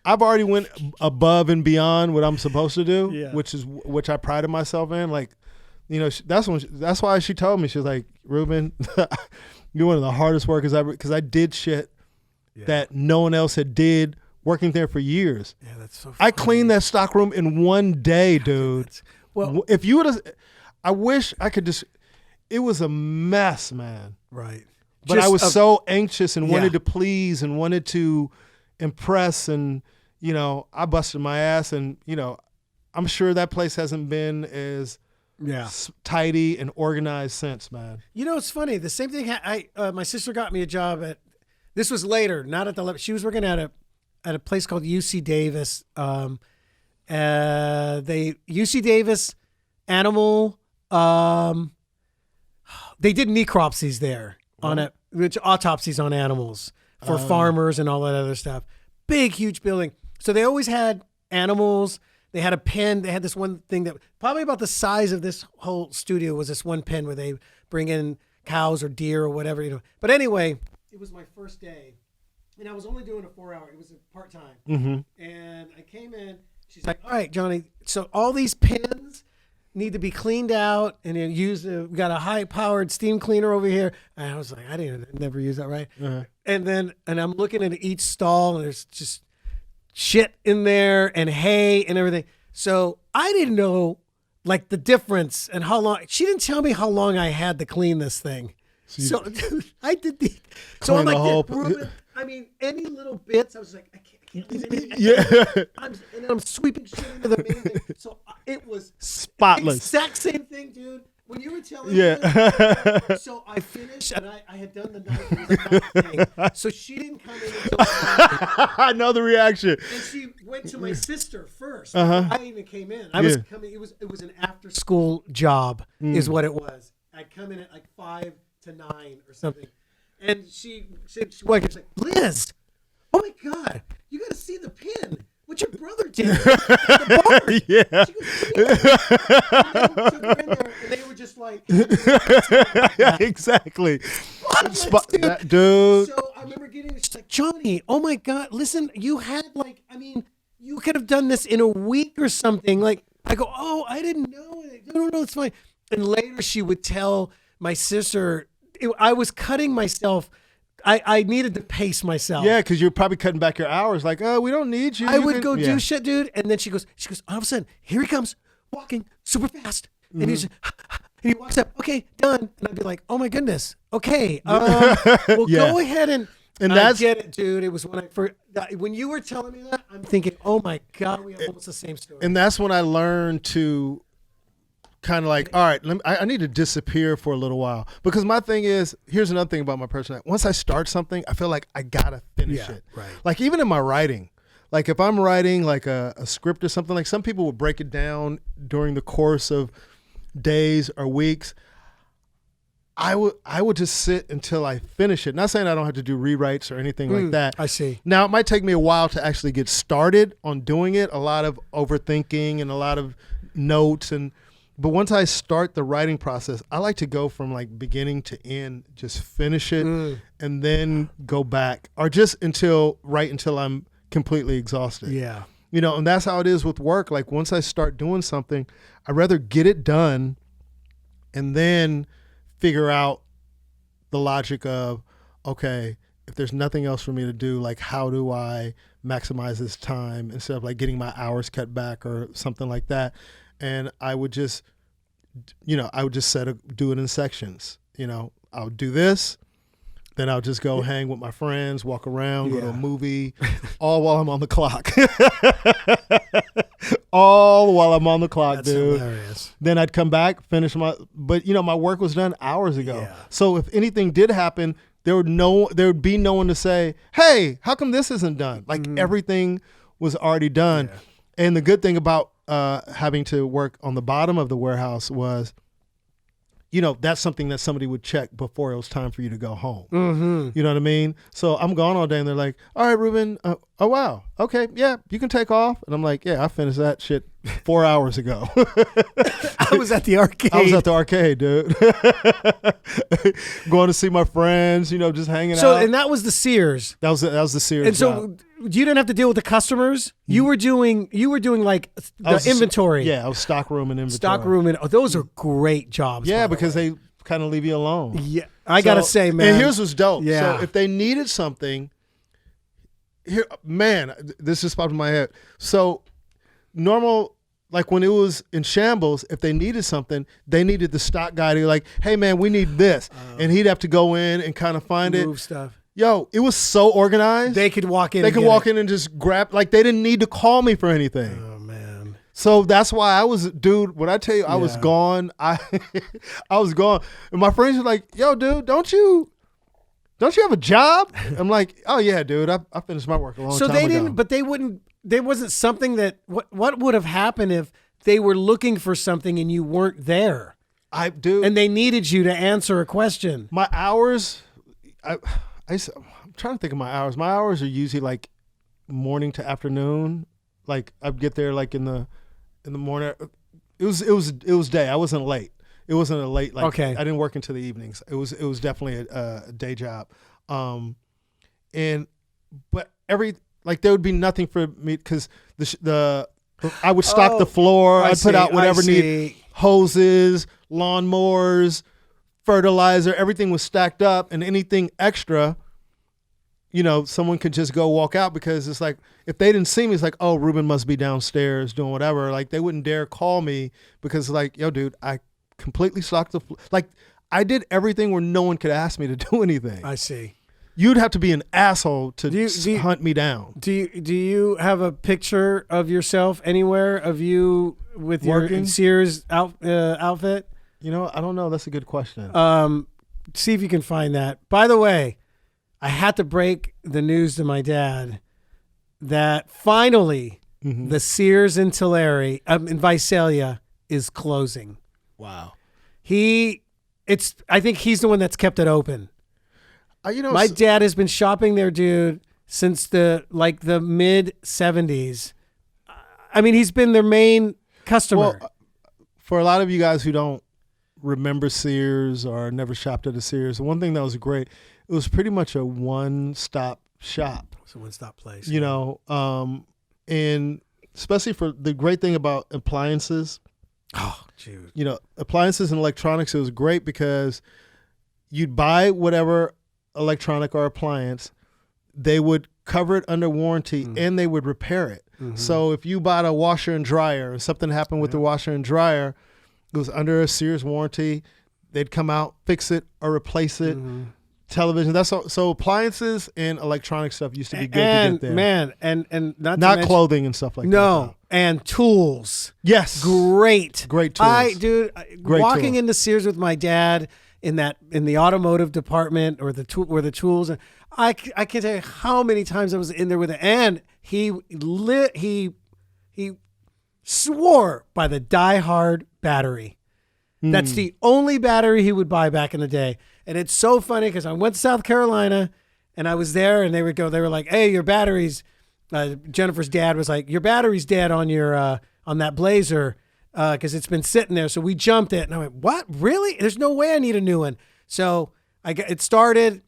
I've already went above and beyond what I'm supposed to do, which I prided myself in. Like, that's why she told me, she was like, Ruben, you're one of the hardest workers ever, because I did shit that no one else had did working there for years. Yeah, that's so funny. I cleaned that stock room in one day, dude. Well, if you would have, I wish I could just, it was a mess, man. Right. But I was so anxious and wanted to please and wanted to impress, and, I busted my ass, and, I'm sure that place hasn't been as tidy and organized since, man. It's funny. The same thing. My sister got me a job at. This was later, not at the. She was working at a place called UC Davis. UC Davis Animal. They did necropsies there which autopsies on animals for farmers and all that other stuff. Big, huge building. So they always had animals. They had a pen. They had this one thing that probably about the size of this whole studio was this one pen where they bring in cows or deer or whatever, But anyway, it was my first day, and I was only doing a 4-hour. It was a part-time. Mm-hmm. And I came in. She's like, all right, Johnny, so all these pens need to be cleaned out, and we got a high-powered steam cleaner over here. And I was like, I never use that, right? Uh-huh. And I'm looking at each stall, and there's just shit in there and hay and everything. So I didn't know like the difference and how long. She didn't tell me how long I had to clean this thing. So dude, I did the. So I'm like, Ruben, I mean, any little bits, I was like, I can't leave anything. Yeah. I'm sweeping shit into the main thing. So it was spotless. Exact same thing, dude. When you were telling me, so I finished and I had done the knife thing. So she didn't come in until I know the reaction. And she went to my sister first. I even came in. I was coming. It was an after school job, is what it was. I'd come in at like 5 to 9 or something, and she walked in, she's like, Liz, oh my God, you got to see the pin. What your brother did at the bar. Yeah. And they took her in there, and they were just like, yeah, exactly. Dude. So I remember she's like, Johnny, oh my God, listen, you had you could have done this in a week or something. Like, I go, oh, I didn't know. No, it's fine. And later she would tell my sister, I was cutting myself. I needed to pace myself. Yeah, because you're probably cutting back your hours. Like, oh, we don't need you. I would go do shit, dude. And then she goes, all of a sudden, here he comes, walking super fast. And he walks up, okay, done. And I'd be like, oh my goodness. Okay. Well, go ahead and I get it, dude. It was when you were telling me that, I'm thinking, oh my God, we have almost the same story. And that's when I learned to kind of like, all right, I need to disappear for a little while. Because my thing is, here's another thing about my personality. Once I start something, I feel like I got to finish it. Right. Like even in my writing, like if I'm writing like a script or something, like some people will break it down during the course of days or weeks. I would just sit until I finish it. Not saying I don't have to do rewrites or anything like that. I see. Now, it might take me a while to actually get started on doing it. A lot of overthinking and a lot of notes. But once I start the writing process, I like to go from like beginning to end, just finish it and then go back, or just until I'm completely exhausted. Yeah. You know, and that's how it is with work. Like once I start doing something, I'd rather get it done and then figure out the logic of, okay, if there's nothing else for me to do, like how do I maximize this time instead of like getting my hours cut back or something like that. And I would just, do it in sections. You know, I'll do this, then I'll just go hang with my friends, walk around, go to a movie, all while I'm on the clock. All while I'm on the clock, That's dude. Hilarious. Then I'd come back, finish but my work was done hours ago. Yeah. So if anything did happen, there would be no one to say, hey, how come this isn't done? Like everything was already done. Yeah. And the good thing about having to work on the bottom of the warehouse was, that's something that somebody would check before it was time for you to go home. Mm-hmm. You know what I mean? So I'm gone all day and they're like, all right, Ruben, oh, wow. Okay, yeah, you can take off. And I'm like, yeah, I finished that shit 4 hours ago. I was at the arcade. I was at the arcade, dude. Going to see my friends, just hanging out. So, and that was the Sears. That was the Sears And so job. you didn't have to deal with the customers. You were doing like the inventory. Yeah, I was stock room and inventory. Stock room and those are great jobs. Yeah, because they kind of leave you alone. Yeah, I gotta say, man. And here's what's dope. Yeah. So if they needed something, this just popped in my head. So normal, like when it was in shambles, if they needed something, they needed the stock guy to be like, hey man, we need this. And he'd have to go in and kind of find move stuff. Yo, it was so organized. They could walk in. They could walk in and just grab, like they didn't need to call me for anything. Oh man. So that's why I was, dude, when I tell you I was gone, I was gone. And my friends were like, yo, dude, don't you have a job? I'm like, oh yeah, dude, I finished my work a long time ago. So they didn't, but they wouldn't, there wasn't something that, what would have happened if they were looking for something and you weren't there? And they needed you to answer a question. My hours, I'm trying to think of my hours. My hours are usually like morning to afternoon. Like I'd get there like in the morning. It was day. I wasn't late. It wasn't a late, like, okay. I didn't work into the evenings. It was definitely a day job. But there would be nothing for me because I would stock the floor. I'd put out whatever needed, hoses, lawnmowers, fertilizer, everything was stacked up, and anything extra, someone could just go walk out because it's like, if they didn't see me, it's like, oh, Ruben must be downstairs doing whatever. Like they wouldn't dare call me because like, yo, dude, I completely stocked the floor. Like I did everything where no one could ask me to do anything. I see. You'd have to be an asshole to hunt me down. Do you have a picture of yourself anywhere of you with working? Your Sears outfit? I don't know. That's a good question. See if you can find that. By the way, I had to break the news to my dad that finally the Sears in Tulare, in Visalia, is closing. Wow. I think he's the one that's kept it open. My dad has been shopping there, dude, since the mid 70s. I mean, he's been their main customer. Well, for a lot of you guys who don't remember Sears or never shopped at a Sears, one thing that was great, it was pretty much a one-stop shop. It's a one-stop place. And especially for the great thing about appliances. Oh, dude. Appliances and electronics, it was great because you'd buy whatever electronic or appliance, they would cover it under warranty and they would repair it. Mm-hmm. So if you bought a washer and dryer and something happened with the washer and dryer, it was under a Sears warranty. They'd come out, fix it or replace it. Mm-hmm. Television. That's all. So appliances and electronic stuff used to be good to get there. Man, and not clothing and stuff like that. No. and tools. Yes. Great tools. Walking into Sears with my dad in the automotive department or where the tools, I can't tell you how many times I was in there with it. And he swore by the Die Hard battery. That's the only battery he would buy back in the day. And it's so funny because I went to South Carolina and I was there and they were like, hey, your batteries, Jennifer's dad was like, your battery's dead on your, on that Blazer because it's been sitting there. So we jumped it and I went, what? Really? There's no way I need a new one. So it started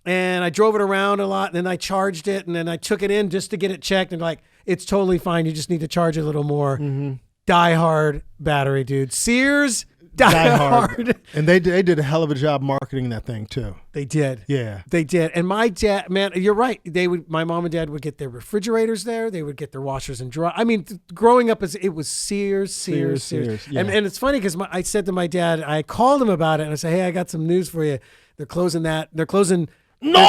and I drove it around a lot and then I charged it and then I took it in just to get it checked and like, it's totally fine. You just need to charge it a little more. Die Hard battery, dude. Sears. Die Hard. And they did a hell of a job marketing that thing too. They did. Yeah. They did. And my dad, man, you're right. My mom and dad would get their refrigerators there. They would get their washers and dryers. I mean, growing up, it was Sears. Yeah. And it's funny because I said to my dad, I called him about it and I said, hey, I got some news for you. They're closing that. They're closing. No!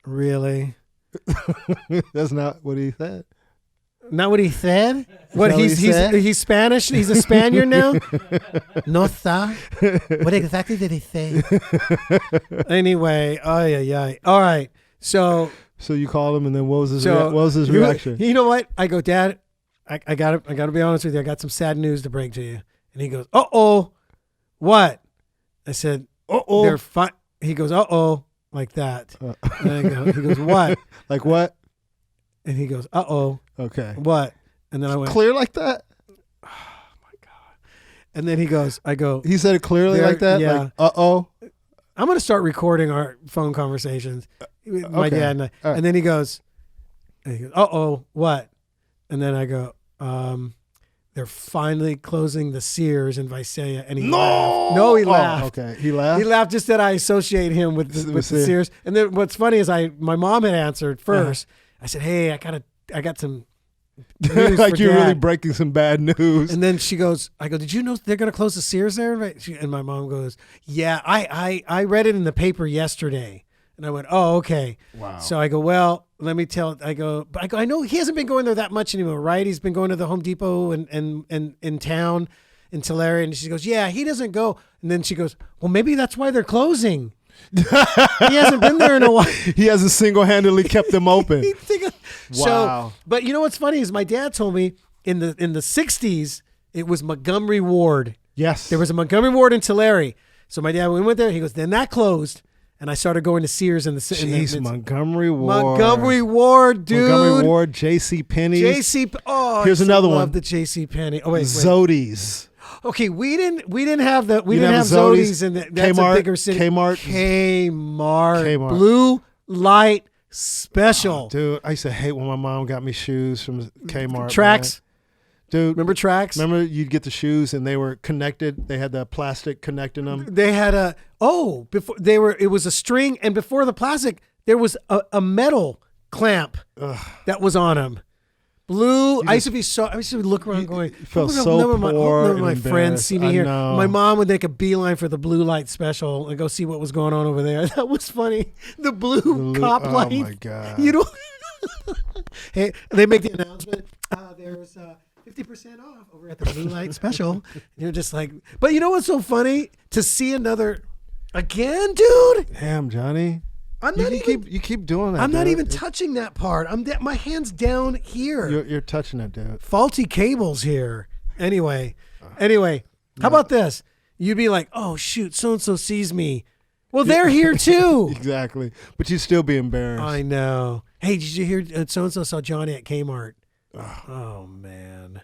Really? That's not what he said. Not what he said? What he's Spanish? He's a Spaniard now? No, sir. What exactly did he say? Anyway, all right. So you called him, and then what was his reaction? You know what? I go, Dad, I gotta be honest with you. I got some sad news to break to you. And he goes, uh-oh. What? I said, uh-oh. They're fine. He goes, uh-oh, like that. And he goes, what? Like what? And he goes, uh-oh. Okay. What? And then I went, clear like that? Oh, my God. And then he said it clearly like that? Yeah. Like, uh-oh. I'm going to start recording our phone conversations with my dad. And, right. And then he goes, uh-oh, what? And then I go, they're finally closing the Sears in Visalia. And he laughed. No, he laughed. Okay. He laughed? He laughed just that I associate him with the Sears. And then what's funny is my mom had answered first. I said, hey, I got some news like for you're Dad. really breaking some bad news. And then she goes, I go, did you know they're going to close the Sears there? And my mom goes, yeah, I read it in the paper yesterday. And I went, oh, okay. Wow. So I go, well, let me tell, I go, I know he hasn't been going there that much anymore, right? He's been going to the Home Depot and in town in Tulare. And she goes, yeah, he doesn't go. And then she goes, well, maybe that's why they're closing. He hasn't been there in a while. He hasn't single-handedly kept them open. Wow. But you know what's funny is my dad told me in the 60s it was Montgomery Ward. Yes. There was a Montgomery Ward in Tulare. So my dad, when we went there, he goes, then that closed. And I started going to Sears in the Jeez, Montgomery Ward. Montgomery Ward, dude. Montgomery Ward, J.C. Penney's. Here's another one. Love the J.C. Penney. Oh wait, Zodi's. Okay, we didn't have Zodi's in that's Kmart, a bigger city. Kmart. Blue Light Special. Dude, I used to hate when my mom got me shoes from Kmart. Tracks. Man. Dude, remember Tracks? Remember you'd get the shoes and they were connected. They had the plastic connecting them. They had it was a string, and before the plastic, there was a metal clamp that was on them. Blue. I used to look around going, felt so poor. None of my friends see me here. My mom would make a beeline for the Blue Light Special and go see what was going on over there. That was funny. The blue cop light. Oh my God. You know, hey, they make the announcement. There's 50% off over at the Blue Light Special. And you're just like, but you know what's so funny? To see another again, dude. Damn, Johnny. You keep doing that. I'm not even touching that part. My hand's down here. You're touching it, dude. Faulty cables here. Anyway, how about this? You'd be like, oh shoot, so and so sees me. Well, they're here too. Exactly, but you'd still be embarrassed. I know. Hey, did you hear so and so saw Johnny at Kmart? Oh man.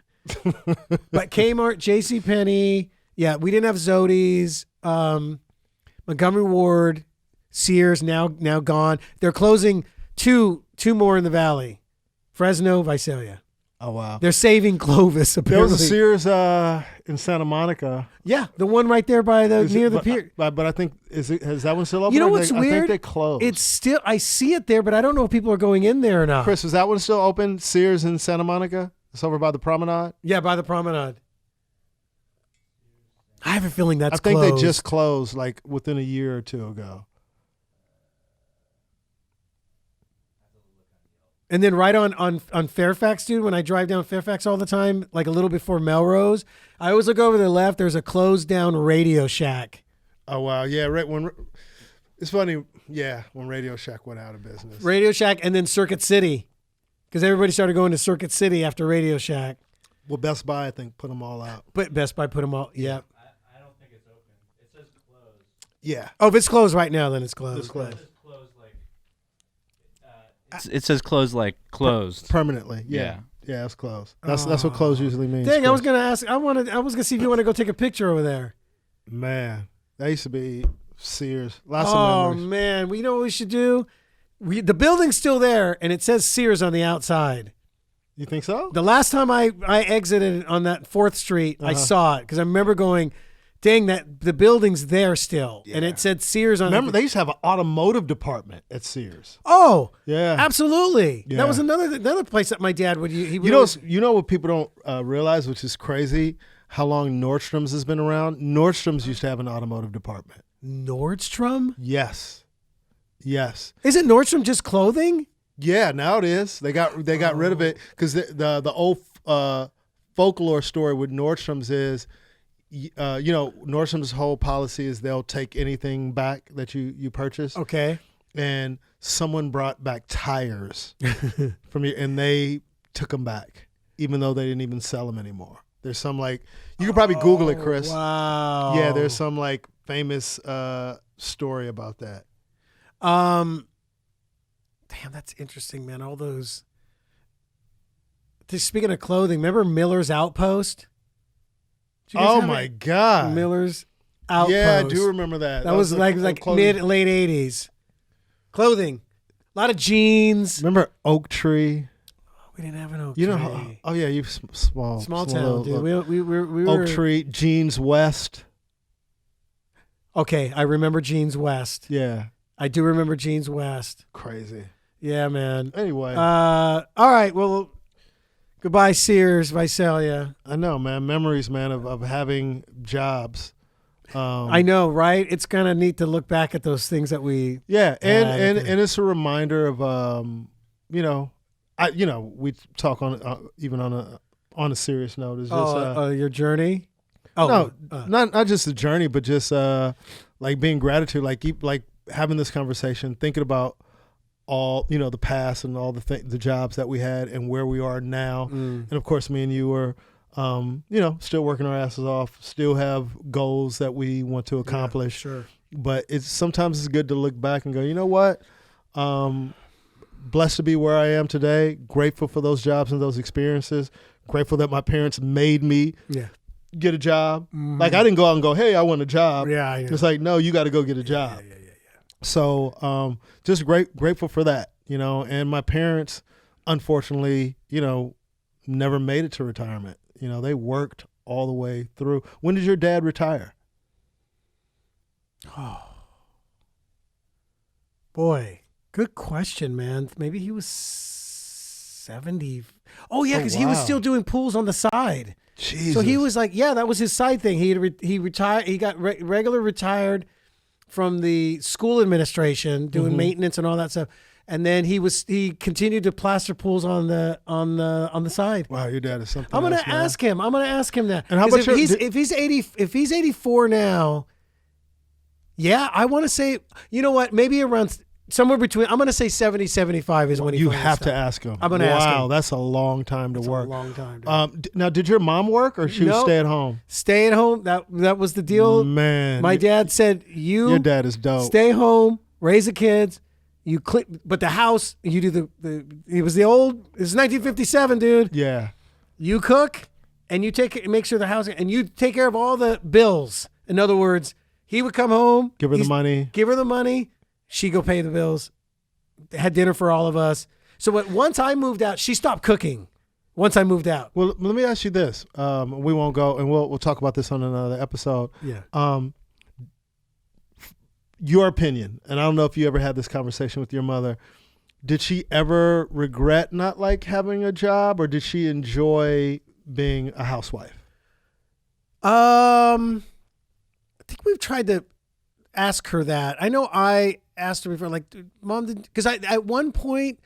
But Kmart, J.C. Penney, yeah, we didn't have Zodi's, Montgomery Ward. Sears now gone. They're closing two more in the valley, Fresno, Visalia. Oh wow! They're saving Clovis. Apparently, there was a Sears in Santa Monica. Yeah, the one right there by near the pier. But I think has that one still open? You know what's weird? I think they closed. It's still. I see it there, but I don't know if people are going in there or not. Chris, is that one still open? Sears in Santa Monica. It's over by the Promenade. Yeah, by the Promenade. I have a feeling that's. I think closed. they just closed like within a year or two ago. And then right on Fairfax, dude, when I drive down Fairfax all the time, like a little before Melrose, I always look over to the left. There's a closed down Radio Shack. Oh, wow. Yeah, right. It's funny, yeah, when Radio Shack went out of business. Radio Shack and then Circuit City, because everybody started going to Circuit City after Radio Shack. Well, Best Buy, I think, put them all out. But Best Buy put them all, yeah. I don't think it's open. It says closed. Yeah. Oh, if it's closed right now, then it's closed. It's closed. It says closed like... it says closed like closed. Permanently, yeah. Yeah, it's closed. That's what closed usually means. Dang, Chris. I was gonna ask. I was gonna see if you want to go take a picture over there. Man, that used to be Sears. Lots of Oh memories. man, you know what we should do? The building's still there, and it says Sears on the outside. You think so? The last time I exited on that 4th Street, I saw it because I remember going, "Dang, that the building's there still," and it said Sears on. Remember, they used to have an automotive department at Sears. Oh, Yeah, absolutely. Yeah. That was another place that my dad would. He would You know what people don't realize, which is crazy, how long Nordstrom's has been around. Nordstrom's used to have an automotive department. Nordstrom? Yes. Isn't Nordstrom just clothing? Yeah, now it is. They got rid of it because the old folklore story with Nordstrom's is, Nordstrom's whole policy is they'll take anything back that you purchase. Okay. And someone brought back tires from you, and they took them back, even though they didn't even sell them anymore. There's some you could probably Google it, Chris. Wow. Yeah, there's some famous story about that. Damn, that's interesting, man. All those. Speaking of clothing, remember Miller's Outpost? Did you guys Oh have my it? God. Miller's Outpost. Yeah, I do remember that. That was like mid late 80s. Clothing, a lot of jeans. Remember Oak Tree? We didn't have an Oak You Tree. know? Oh yeah, you small Town, dude. We were Oak Tree, Jeans West. Okay, I remember Jeans West. Yeah, I do remember Jeans West. crazy. Yeah, man. Anyway, All right. Well, goodbye, Sears, Visalia. I know, man. Memories, man, of having jobs. I know, right? It's kind of neat to look back at those things that we. Yeah, and had. it's a reminder of we talk on even on a serious note. It's just your journey. Oh no, not just the journey, but just being gratitude, like having this conversation, thinking about all the past and all the jobs that we had and where we are now, and of course, me and you were. Still working our asses off, still have goals that we want to accomplish. Yeah, sure. But sometimes it's good to look back and go, you know what? Blessed to be where I am today. Grateful for those jobs and those experiences. Grateful that my parents made me get a job. Mm-hmm. Like I didn't go out and go, hey, I want a job. Yeah, it's like, no, you got to go get a job. Yeah. So just grateful for that, and my parents, unfortunately, never made it to retirement. They worked all the way through. When did your dad retire? Oh, boy. Good question, man. Maybe he was 70. Oh, yeah, because he was still doing pools on the side. Jesus. So he was that was his side thing. He retired. He got regular retired from the school administration, doing maintenance and all that stuff. And then he continued to plaster pools on the side. Wow, your dad is something. I'm gonna ask him. that. And how about if he's 84 now? Yeah, I want to say. You know what? Maybe around somewhere between. I'm gonna say 70, 75 is when he. You have to ask him. I'm gonna ask him. Wow, that's a long time to work. A long time. Now, did your mom work or she was stay at home? Stay at home. That was the deal. Man, my dad said your dad is dope. Stay home, raise the kids. You click, but the house, you do it was 1957, dude. Yeah. You cook and you make sure the house, and you take care of all the bills. In other words, he would come home. Give her the money. She go pay the bills. Had dinner for all of us. So once I moved out, she stopped cooking. Once I moved out. Well, let me ask you this. We won't go, and we'll talk about this on another episode. Yeah. Your opinion, and I don't know if you ever had this conversation with your mother. Did she ever regret not having a job, or did she enjoy being a housewife? I think we've tried to ask her that. I know I asked her before, Mom, because at one point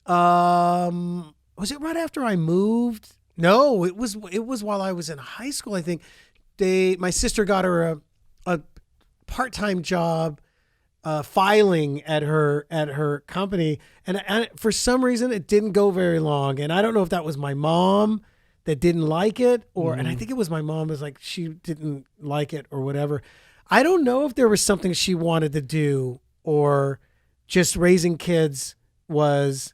Was it right after I moved? No, it was while I was in high school. I think my sister got her a part-time job filing at her company, and for some reason it didn't go very long. And I don't know if that was my mom that didn't like it, or and I think it was my mom was like she didn't like it or whatever. I don't know if there was something she wanted to do or just raising kids was.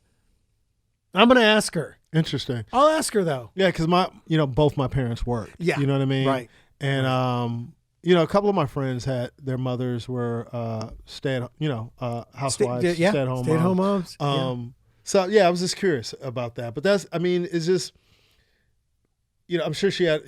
I'm going to ask her. Interesting. I'll ask her though. Yeah, because both my parents worked. Yeah. You know what I mean? Right. And, a couple of my friends had their mothers were housewives, stay-at-home moms. So, I was just curious about that. But it's just, I'm sure she had,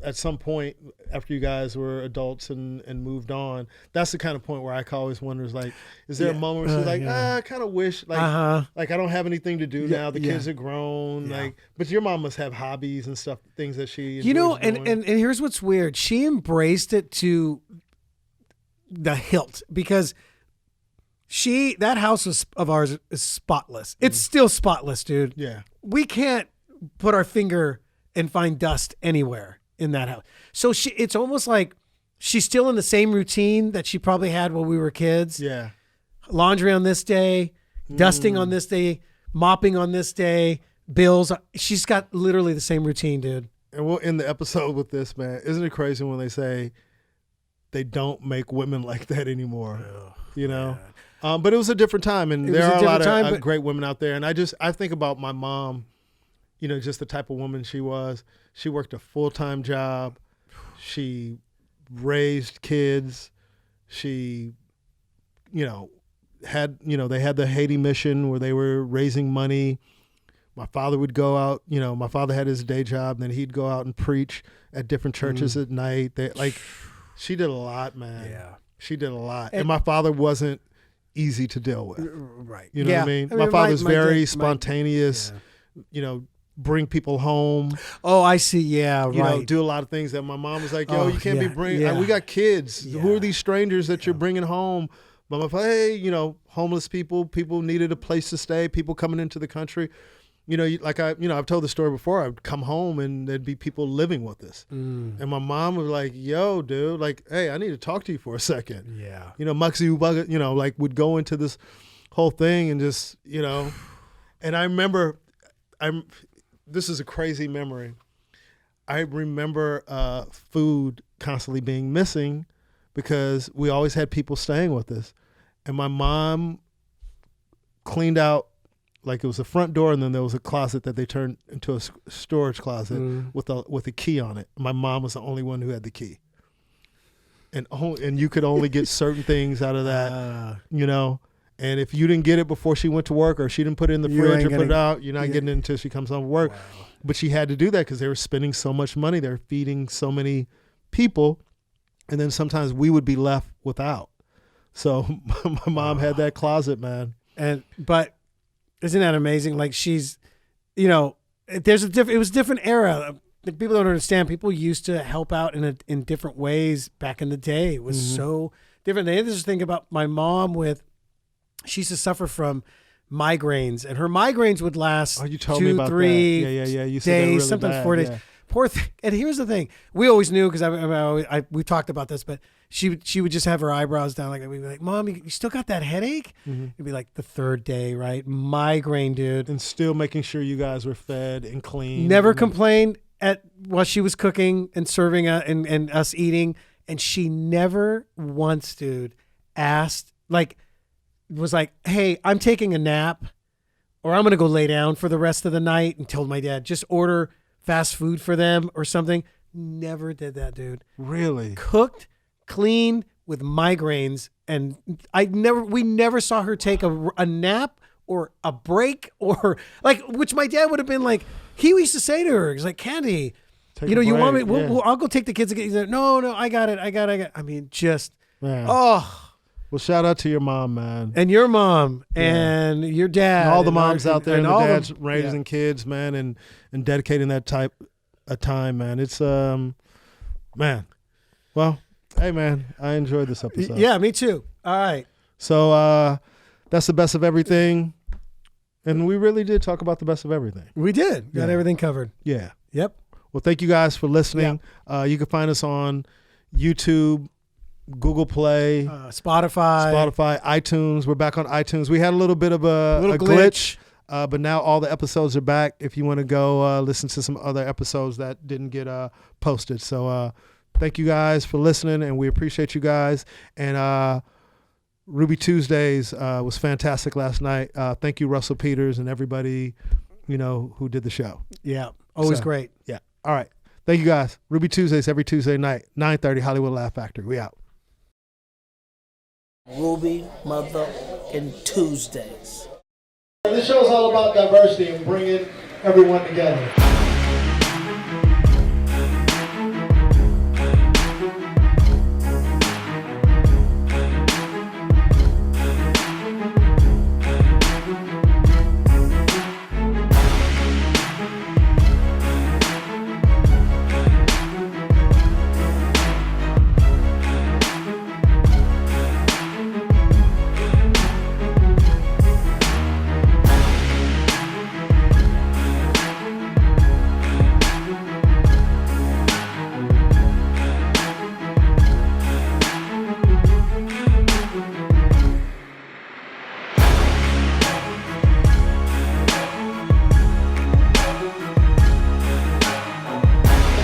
at some point after you guys were adults and moved on, that's the kind of point where I always wonder is like, is there a moment where she's like, I kind of wish like I don't have anything to do now. The kids are grown. Yeah. But your mom must have hobbies and stuff, things that she enjoys doing. And here's what's weird. She embraced it to the hilt because that house of ours is spotless. It's still spotless, dude. Yeah. We can't put our finger and find dust anywhere in that house. So it's almost like she's still in the same routine that she probably had when we were kids. Yeah. Laundry on this day, dusting on this day, mopping on this day, bills. She's got literally the same routine, dude. And we'll end the episode with this, man. Isn't it crazy when they say they don't make women like that anymore? Oh, but it was a different time, and there are a lot of great women out there. And I think about my mom, just the type of woman she was. She worked a full-time job. She raised kids. She, had, they had the Haiti mission where they were raising money. My father would go out, my father had his day job, then he'd go out and preach at different churches at night. She did a lot, man. Yeah. She did a lot. And my father wasn't easy to deal with. Right. You know what I mean? My father's very spontaneous, bring people home. Oh, I see. Yeah, right. Do a lot of things that my mom was like, yo, you can't be bringing, we got kids. Yeah. Who are these strangers that you're bringing home? But my father, hey, homeless people needed a place to stay, people coming into the country. I've told the story before. I'd come home and there'd be people living with us. And my mom was like, yo, dude, hey, I need to talk to you for a second. Yeah. Muxy Ubaga, would go into this whole thing and just, and I remember, this is a crazy memory. I remember food constantly being missing because we always had people staying with us. And my mom cleaned out, it was a front door, and then there was a closet that they turned into a storage closet with a key on it. My mom was the only one who had the key, and you could only get certain things out of that, And if you didn't get it before she went to work, or she didn't put it in the fridge or put it out, you're not getting it until she comes home from work. Wow. But she had to do that because they were spending so much money. They were feeding so many people, and then sometimes we would be left without. So my mom had that closet, man. But isn't that amazing? She's, it was a different era. People don't understand. People used to help out in different ways back in the day. It was so different. They had this thing about my mom she used to suffer from migraines, and her migraines would last you told 2, me about 3 that. Yeah. You said days, really sometimes bad. 4 days. Yeah. Poor thing. And here's the thing: we always knew because we talked about this, but she would just have her eyebrows down like that. We'd be like, "Mom, you still got that headache?" It'd be like the 3rd day, right? Migraine, dude. And still making sure you guys were fed and clean. Never complained while she was cooking and serving and us eating, and she never once, dude, asked was like, "Hey, I'm taking a nap, or I'm gonna go lay down for the rest of the night," and told my dad, "Just order fast food for them or something." Never did that, dude. Really? Cooked, cleaned, with migraines, and we never saw her take a nap or a break or which my dad would have been like. He used to say to her, he's like, "Candy, you want me? I'll go take the kids again." He's like, "No, I got it. I mean, just Well, shout out to your mom, man. And your mom and your dad. And all the moms out there and the dads raising yeah. kids, man, and dedicating that type of time, man. It's, man. Well, hey, man, I enjoyed this episode. Yeah, me too. All right. So that's the best of everything. And we really did talk about the best of everything. We did. Got everything covered. Yeah. Yep. Well, thank you guys for listening. You can find us on YouTube, Google Play, Spotify, iTunes. We're back on iTunes. We had a little bit of a glitch. But now all the episodes are back if you want to go listen to some other episodes that didn't get posted. So thank you guys for listening, and we appreciate you guys. And Rubee Tuesdays was fantastic last night. Thank you, Russell Peters, and everybody, who did the show. Yeah, always great. Yeah. All right. Thank you guys. Rubee Tuesdays every Tuesday night, 9:30, Hollywood Laugh Factory. We out. Rubee motherfucking Tuesdays. This show is all about diversity and bringing everyone together.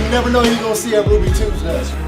You never know who you're going to see at Rubee Tuesdays.